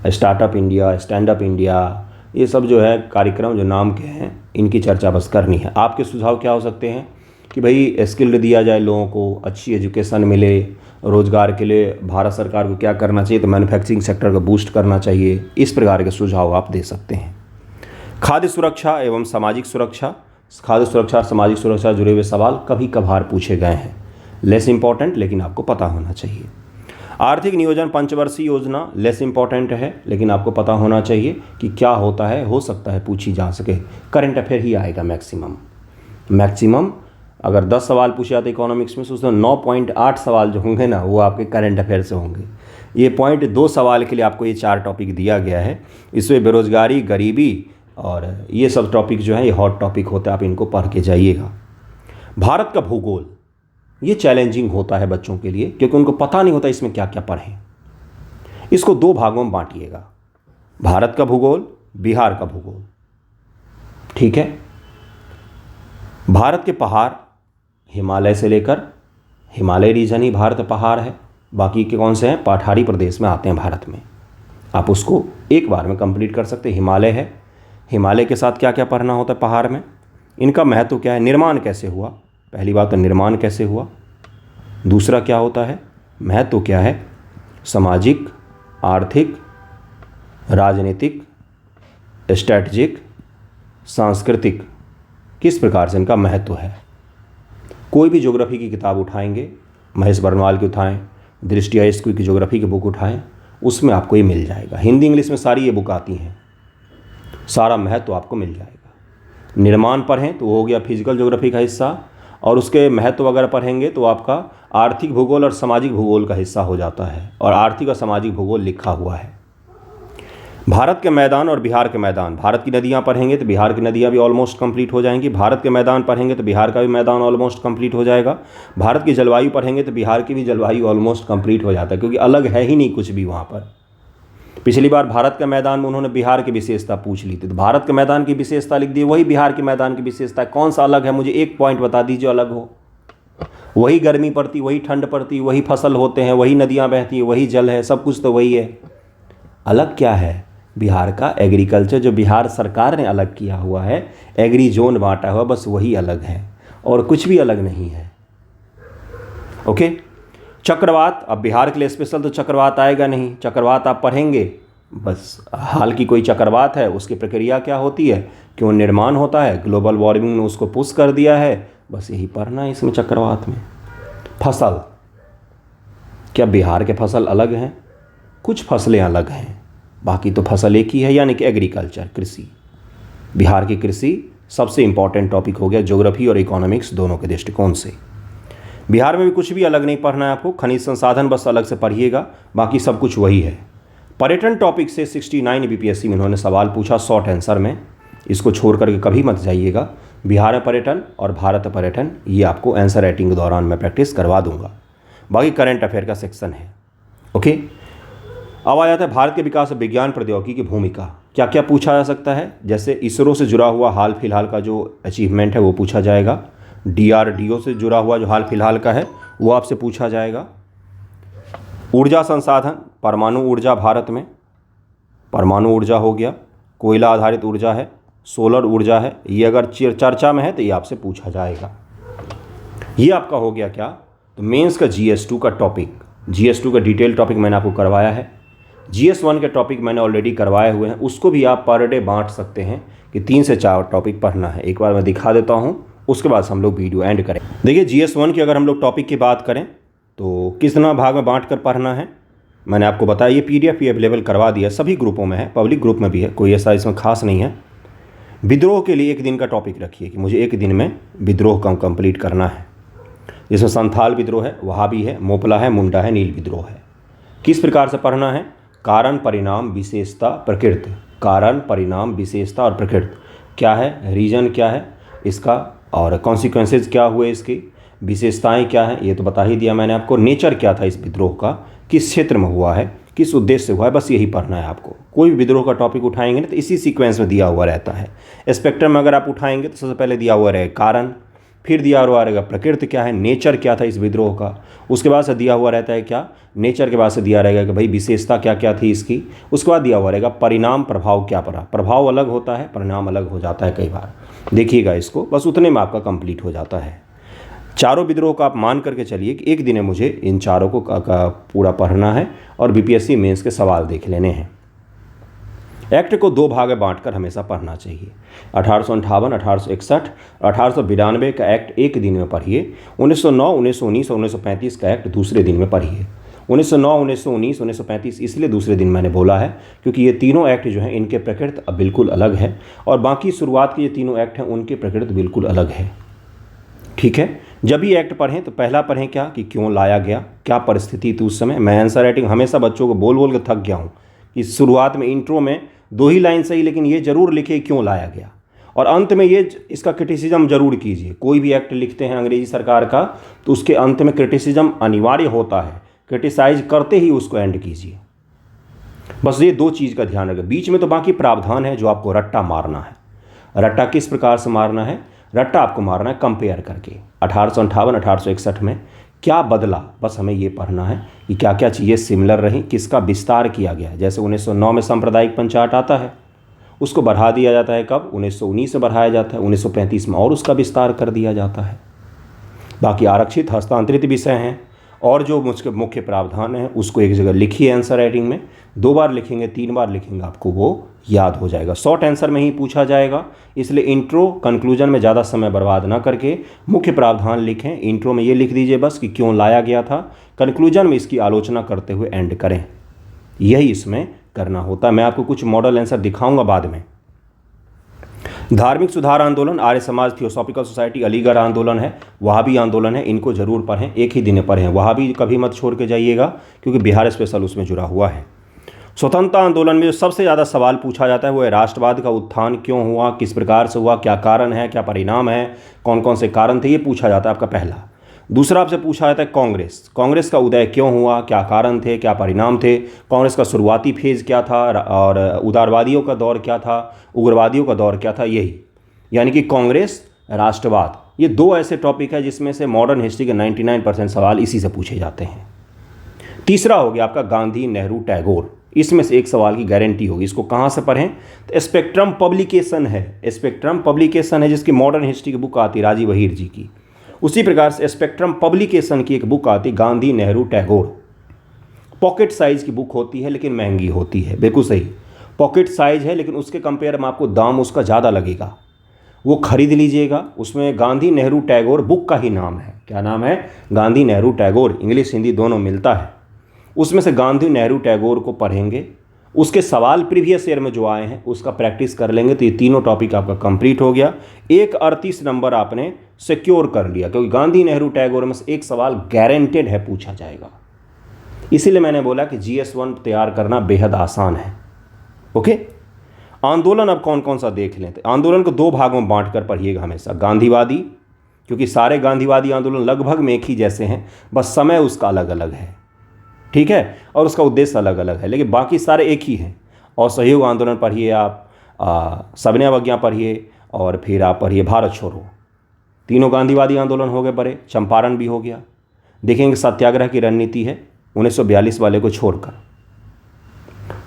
startup India, stand up India, ये सब जो है कार्यक्रम जो नाम के हैं, इनकी चर्चा बस करनी है। आपके सुझाव क्या हो सकते हैं कि भाई स्किल्ड दिया जाए लोगों को, अच्छी एजुकेशन मिले, रोज़गार के लिए भारत सरकार को क्या करना चाहिए, तो मैन्युफैक्चरिंग सेक्टर को बूस्ट करना चाहिए, इस प्रकार के सुझाव आप दे सकते हैं। खाद्य सुरक्षा एवं सामाजिक सुरक्षा, खाद्य सुरक्षा और सामाजिक सुरक्षा जुड़े हुए सवाल कभी कभार पूछे गए हैं, लेस इंपॉर्टेंट लेकिन आपको पता होना चाहिए। आर्थिक नियोजन पंचवर्षीय योजना लेस इंपॉर्टेंट है लेकिन आपको पता होना चाहिए कि क्या होता है, हो सकता है पूछी जा सके। करंट अफेयर ही आएगा मैक्सिमम अगर 10 सवाल पूछे जाते इकोनॉमिक्स में, तो उसमें 9.8 सवाल जो होंगे ना वो आपके करंट अफेयर से होंगे। ये पॉइंट 2 सवाल के लिए आपको ये 4 टॉपिक दिया गया है। इसमें बेरोजगारी, गरीबी और ये सब टॉपिक जो है ये हॉट टॉपिक होता है, आप इनको पढ़ के जाइएगा। भारत का भूगोल ये चैलेंजिंग होता है बच्चों के लिए, क्योंकि उनको पता नहीं होता इसमें क्या क्या पढ़ें। इसको 2 भागों में बांटिएगा, भारत का भूगोल, बिहार का भूगोल। ठीक है। भारत के पहाड़ हिमालय से लेकर, हिमालय रीजन ही भारत पहाड़ है, बाकी के कौन से हैं पठारी प्रदेश में आते हैं भारत में। आप उसको एक बार में कंप्लीट कर सकते हैं। हिमालय है, हिमालय के साथ क्या क्या पढ़ना होता है पहाड़ में, इनका महत्व क्या है, निर्माण कैसे हुआ, पहली बात तो निर्माण कैसे हुआ, दूसरा क्या होता है महत्व क्या है, सामाजिक, आर्थिक, राजनीतिक, स्ट्रैटेजिक, सांस्कृतिक, किस प्रकार से इनका महत्व है। कोई भी ज्योग्राफी की किताब उठाएंगे, महेश बर्नवाल की उठाएं, दृष्टि हाईस्कूल की ज्योग्राफी की बुक उठाएं, उसमें आपको ये मिल जाएगा। हिंदी इंग्लिश में सारी ये बुक आती हैं, सारा महत्व आपको मिल जाएगा। निर्माण पढ़ें तो वो हो गया फिजिकल ज्योग्राफी का हिस्सा, और उसके महत्व अगर पढ़ेंगे तो आपका आर्थिक भूगोल और सामाजिक भूगोल का हिस्सा हो जाता है, और आर्थिक और सामाजिक भूगोल लिखा हुआ है। भारत के मैदान और बिहार के मैदान, भारत की नदियाँ पढ़ेंगे तो बिहार की नदियाँ भी ऑलमोस्ट कंप्लीट हो जाएंगी, भारत के मैदान पढ़ेंगे तो बिहार का भी मैदान ऑलमोस्ट कंप्लीट हो जाएगा, भारत की जलवायु पढ़ेंगे तो बिहार की भी जलवायु ऑलमोस्ट कंप्लीट हो जाता है, क्योंकि अलग है ही नहीं कुछ भी वहाँ पर। पिछली बार भारत के मैदान में उन्होंने बिहार की विशेषता पूछ ली थी, तो भारत के मैदान की विशेषता लिख दी, वही बिहार के मैदान की विशेषता। कौन सा अलग है, मुझे एक पॉइंट बता दीजिए अलग हो। वही गर्मी पड़ती, वही ठंड पड़ती, वही फसल होते हैं, वही नदियाँ बहती हैं, वही जल है, सब कुछ तो वही है। अलग क्या है, बिहार का एग्रीकल्चर जो बिहार सरकार ने अलग किया हुआ है, एग्री जोन बांटा हुआ, बस वही अलग है और कुछ भी अलग नहीं है। ओके। चक्रवात, अब बिहार के लिए स्पेशल तो चक्रवात आएगा नहीं, चक्रवात आप पढ़ेंगे बस, हाल की कोई चक्रवात है उसकी प्रक्रिया क्या होती है, क्यों निर्माण होता है, ग्लोबल वार्मिंग ने उसको पुश कर दिया है, बस यही पढ़ना है इसमें चक्रवात में। फसल, क्या बिहार के फसल अलग हैं, कुछ फसलें अलग हैं, बाकी तो फसल एक ही है, यानी कि एग्रीकल्चर, कृषि। बिहार की कृषि सबसे इंपॉर्टेंट टॉपिक हो गया ज्योग्राफी और इकोनॉमिक्स दोनों के दृष्टिकोण से। बिहार में भी कुछ भी अलग नहीं पढ़ना है आपको, खनिज संसाधन बस अलग से पढ़िएगा, बाकी सब कुछ वही है। पर्यटन टॉपिक से 69 बीपीएससी में इन्होंने सवाल पूछा शॉर्ट आंसर में, इसको छोड़ करके कभी मत जाइएगा। बिहार पर्यटन और भारत पर्यटन, ये आपको आंसर राइटिंग के दौरान मैं प्रैक्टिस करवा दूंगा। बाकी करंट अफेयर का सेक्शन है। ओके। अब आ जाता है भारत के विकास और विज्ञान प्रौद्योगिकी की भूमिका। क्या क्या पूछा जा सकता है, जैसे इसरो से जुड़ा हुआ हाल फिलहाल का जो अचीवमेंट है वो पूछा जाएगा, DRDO से जुड़ा हुआ जो हाल फिलहाल का है वो आपसे पूछा जाएगा। ऊर्जा संसाधन, परमाणु ऊर्जा, भारत में परमाणु ऊर्जा हो गया, कोयला आधारित ऊर्जा है, सोलर ऊर्जा है, ये अगर चर्चा में है तो ये आपसे पूछा जाएगा। ये आपका हो गया क्या, तो मेंस का GS2 का टॉपिक, GS2 का डिटेल टॉपिक मैंने आपको करवाया है। GS1 के टॉपिक मैंने ऑलरेडी करवाए हुए हैं, उसको भी आप पर डे बांट सकते हैं कि 3 से 4 टॉपिक पढ़ना है। एक बार मैं दिखा देता हूँ, उसके बाद हम लोग वीडियो एंड करें। देखिए GS1 की अगर हम लोग टॉपिक की बात करें तो कितना भाग में बांट कर पढ़ना है मैंने आपको बताया। ये PDF भी अवेलेबल करवा दिया, सभी ग्रुपों में है, पब्लिक ग्रुप में भी है, कोई ऐसा इसमें खास नहीं है। विद्रोह के लिए 1 दिन का टॉपिक रखिए कि मुझे 1 दिन में विद्रोह का कंप्लीट करना है। जिसमें संथाल विद्रोह है, वहाबी है, मोपला है, मुंडा है, नील विद्रोह है। किस प्रकार से पढ़ना है, कारण, परिणाम, विशेषता, प्रकृति। कारण, परिणाम, विशेषता और प्रकृति क्या है, रीजन क्या है इसका, और कॉन्सिक्वेंसेज क्या हुए इसकी, विशेषताएं क्या हैं ये तो बता ही दिया मैंने आपको। नेचर क्या था इस विद्रोह का, किस क्षेत्र में हुआ है, किस उद्देश्य से हुआ है, बस यही पढ़ना है आपको। कोई भी विद्रोह का टॉपिक उठाएंगे ना तो इसी सीक्वेंस में दिया हुआ रहता है। स्पेक्ट्रम में अगर आप उठाएंगे तो सबसे पहले दिया हुआ रहेगा कारण, फिर दिया हुआ रहेगा प्रकृति क्या है, नेचर क्या था इस विद्रोह का, उसके बाद से दिया हुआ रहता है क्या, नेचर के बाद से दिया रहेगा कि भाई विशेषता क्या क्या थी इसकी, उसके बाद दिया हुआ रहेगा परिणाम, प्रभाव क्या पड़ा। प्रभाव अलग होता है, परिणाम अलग हो जाता है कई बार, देखिएगा इसको, बस उतने में आपका कंप्लीट हो जाता है। चारों विद्रोह का आप मान करके चलिए कि 1 दिन में मुझे इन चारों को का पूरा पढ़ना है और BPSC मेंस के सवाल देख लेने हैं। एक्ट को 2 भाग में बांटकर हमेशा पढ़ना चाहिए। 1858, 1861, 1892 का एक्ट 1 दिन में पढ़िए। 1909, 1919 और 1935 का एक्ट दूसरे दिन में पढ़िए। 1909, 1919, 1935 इसलिए दूसरे दिन मैंने बोला है क्योंकि ये तीनों एक्ट जो हैं इनके प्रकृति अब बिल्कुल अलग है, और बाकी शुरुआत के ये तीनों एक्ट हैं उनके प्रकृति बिल्कुल अलग है। ठीक है। जब भी एक्ट पढ़ें तो पहला पढ़ें क्या कि क्यों लाया गया, क्या परिस्थिति थी उस समय। मैं आंसर राइटिंग हमेशा बच्चों को बोल बोल के थक गया हूँ कि शुरुआत में इंट्रो में 2 ही लाइन सही, लेकिन ये जरूर लिखे क्यों लाया गया, और अंत में ये इसका क्रिटिसिज्म जरूर कीजिए। कोई भी एक्ट लिखते हैं अंग्रेजी सरकार का तो उसके अंत में क्रिटिसिज्म अनिवार्य होता है, क्रिटिसाइज करते ही उसको एंड कीजिए। बस ये 2 चीज़ का ध्यान रखें। बीच में तो बाकी प्रावधान है जो आपको रट्टा मारना है। रट्टा किस प्रकार से मारना है? रट्टा आपको मारना है कंपेयर करके 1858 1861 में क्या बदला, बस हमें ये पढ़ना है कि क्या क्या चीज़ें सिमिलर रहीं, किसका विस्तार किया गया। जैसे 1909 में सांप्रदायिक पंचायत आता है, उसको बढ़ा दिया जाता है कब? 1919 में बढ़ाया जाता है, 1935 में और उसका विस्तार कर दिया जाता है। बाकी आरक्षित हस्तांतरित विषय हैं और जो मुख्य प्रावधान है उसको एक जगह लिखिए आंसर राइटिंग में। 2 बार लिखेंगे, 3 बार लिखेंगे, आपको वो याद हो जाएगा। शॉर्ट आंसर में ही पूछा जाएगा, इसलिए इंट्रो कंक्लूजन में ज़्यादा समय बर्बाद ना करके मुख्य प्रावधान लिखें। इंट्रो में ये लिख दीजिए बस कि क्यों लाया गया था, कंक्लूजन में इसकी आलोचना करते हुए एंड करें। यही इसमें करना होता है। मैं आपको कुछ मॉडल आंसर दिखाऊंगा बाद में। धार्मिक सुधार आंदोलन, आर्य समाज थियोसॉफिकल सोसाइटी, अलीगढ़ आंदोलन है, वहाबी आंदोलन है, इनको जरूर पढ़ें, एक ही दिन में पढ़ें। वहाबी कभी मत छोड़ के जाइएगा क्योंकि बिहार स्पेशल उसमें जुड़ा हुआ है। स्वतंत्रता आंदोलन में जो सबसे ज़्यादा सवाल पूछा जाता है वो है राष्ट्रवाद का उत्थान क्यों हुआ, किस प्रकार से हुआ, क्या कारण है, क्या परिणाम है, कौन कौन से कारण थे, ये पूछा जाता है आपका पहला। दूसरा आपसे पूछा जाता है कांग्रेस का उदय क्यों हुआ, क्या कारण थे, क्या परिणाम थे, कांग्रेस का शुरुआती फेज़ क्या था और उदारवादियों का दौर क्या था, उग्रवादियों का दौर क्या था। यही यानी कि कांग्रेस, राष्ट्रवाद, ये 2 ऐसे टॉपिक है जिसमें से मॉडर्न हिस्ट्री के 99% सवाल इसी से पूछे जाते हैं। तीसरा हो गया आपका गांधी, नेहरू, टैगोर, इसमें से एक सवाल की गारंटी होगी। इसको कहाँ से पढ़ें? तो स्पेक्ट्रम पब्लिकेशन है जिसकी मॉडर्न हिस्ट्री की बुक आती राजीव वहीर जी की। उसी प्रकार से स्पेक्ट्रम पब्लिकेशन की एक बुक आती गांधी, नेहरू, टैगोर। पॉकेट साइज़ की बुक होती है लेकिन महंगी होती है, बिल्कुल सही, पॉकेट साइज़ है लेकिन उसके कंपेयर में आपको दाम उसका ज़्यादा लगेगा, वो खरीद लीजिएगा। उसमें गांधी, नेहरू, टैगोर बुक का ही नाम है। क्या नाम है? गांधी, नेहरू, टैगोर, इंग्लिश हिंदी दोनों मिलता है। उसमें से गांधी, नेहरू, टैगोर को पढ़ेंगे, उसके सवाल प्रीवियस ईयर में जो आए हैं उसका प्रैक्टिस कर लेंगे तो ये तीनों टॉपिक आपका कंप्लीट हो गया। 38 नंबर आपने सिक्योर कर लिया क्योंकि गांधी, नेहरू, टैगोर में से एक सवाल गारंटेड है पूछा जाएगा। इसीलिए मैंने बोला कि GS1 तैयार करना बेहद आसान है। ओके, आंदोलन अब कौन कौन सा देख लें। आंदोलन को 2 भागों में बांट कर पढ़िएगा हमेशा। गांधीवादी, क्योंकि सारे गांधीवादी आंदोलन लगभग में एक ही जैसे हैं, बस समय उसका अलग अलग है, ठीक है, और उसका उद्देश्य अलग अलग है, लेकिन बाकी सारे एक ही हैं। और सहयोग आंदोलन पढ़िए आप, सबने अवज्ञा पढ़िए, और फिर आप पढ़िए भारत छोड़ो। तीनों गांधीवादी आंदोलन हो गए बड़े, चंपारण भी हो गया। देखेंगे सत्याग्रह की रणनीति है 1942 वाले को छोड़कर,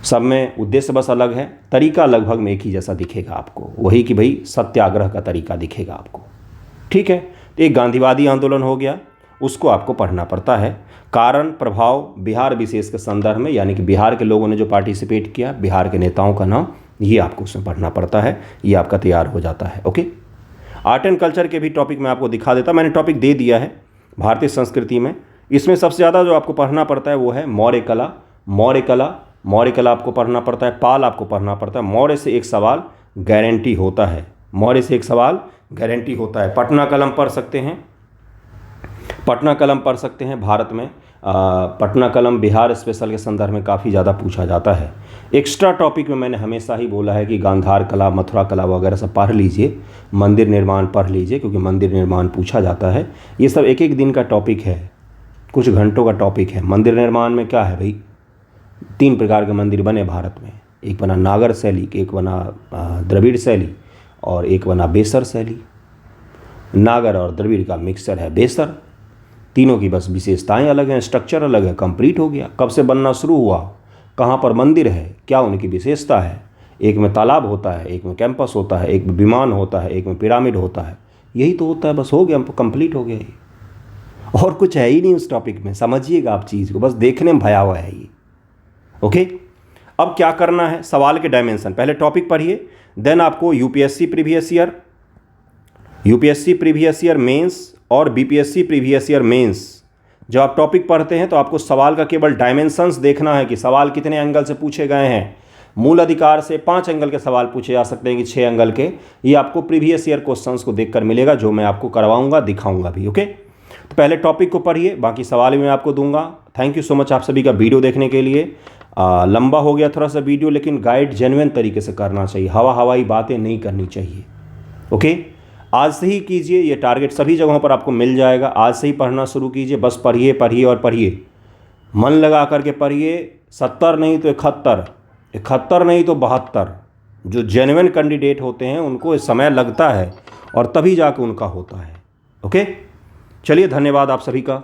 सब में उद्देश्य बस अलग है, तरीका लगभग में एक ही जैसा दिखेगा आपको, वही कि भाई सत्याग्रह का तरीका दिखेगा आपको, ठीक है। तो एक गांधीवादी आंदोलन हो गया, उसको आपको पढ़ना पड़ता है। कारण प्रभाव बिहार विशेष के संदर्भ में, यानी कि बिहार के लोगों ने जो पार्टिसिपेट किया, बिहार के नेताओं का नाम, ये आपको उसमें पढ़ना पड़ता है। ये आपका तैयार हो जाता है। ओके, आर्ट एंड कल्चर के भी टॉपिक मैं आपको दिखा देता, मैंने टॉपिक दे दिया है भारतीय संस्कृति में। इसमें सबसे ज़्यादा जो आपको पढ़ना पड़ता है वो है मौर्य कला। मौर्य कला आपको पढ़ना पड़ता है, पाल आपको पढ़ना पड़ता है। मौर्य से एक सवाल गारंटी होता है, मौर्य से एक सवाल गारंटी होता है। पटना कलम पढ़ सकते हैं, पटना कलम पढ़ सकते हैं। भारत में पटना कलम बिहार स्पेशल के संदर्भ में काफ़ी ज़्यादा पूछा जाता है। एक्स्ट्रा टॉपिक में मैंने हमेशा ही बोला है कि गांधार कला, मथुरा कला वगैरह सब पढ़ लीजिए, मंदिर निर्माण पढ़ लीजिए, क्योंकि मंदिर निर्माण पूछा जाता है। ये सब एक एक दिन का टॉपिक है, कुछ घंटों का टॉपिक है। मंदिर निर्माण में क्या है भाई, 3 प्रकार के मंदिर बने भारत में, एक बना नागर शैली, एक बना द्रविड़ शैली, और एक बना बेसर शैली। नागर और द्रविड़ का मिक्सचर है बेसर। तीनों की बस विशेषताएं अलग हैं, स्ट्रक्चर अलग है, कंप्लीट हो गया। कब से बनना शुरू हुआ, कहाँ पर मंदिर है, क्या उनकी विशेषता है। एक में तालाब होता है, एक में कैंपस होता है, एक में विमान होता है, एक में पिरामिड होता है। यही तो होता है, बस हो गया, कंप्लीट हो गया ये, और कुछ है ही नहीं उस टॉपिक में। समझिएगा आप चीज़ को, बस देखने में भयावह है ये। ओके, अब क्या करना है, सवाल के डायमेंशन, पहले टॉपिक पढ़िए, देन आपको यूपीएससी प्रीवियस ईयर मेंस और बीपीएससी प्रीवियस ईयर मेंस, जब आप टॉपिक पढ़ते हैं तो आपको सवाल का केवल डायमेंशंस देखना है कि सवाल कितने एंगल से पूछे गए हैं। मूल अधिकार से 5 एंगल के सवाल पूछे जा सकते हैं कि 6 एंगल के, ये आपको प्रीवियस ईयर क्वेश्चंस को देखकर मिलेगा, जो मैं आपको करवाऊंगा, दिखाऊंगा भी। ओके, तो पहले टॉपिक को पढ़िए, बाकी सवाल मैं आपको दूंगा। थैंक यू सो मच आप सभी का वीडियो देखने के लिए। लंबा हो गया थोड़ा सा वीडियो, लेकिन गाइड जेन्युइन तरीके से करना चाहिए, हवाई बातें नहीं करनी चाहिए। ओके, आज से ही कीजिए, ये टारगेट सभी जगहों पर आपको मिल जाएगा। आज से ही पढ़ना शुरू कीजिए, बस पढ़िए पढ़िए और पढ़िए, मन लगा करके पढ़िए। 70 नहीं तो 71, 71 नहीं तो 72। जो जेन्युइन कैंडिडेट होते हैं उनको समय लगता है और तभी जाके उनका होता है। ओके, चलिए, धन्यवाद आप सभी का।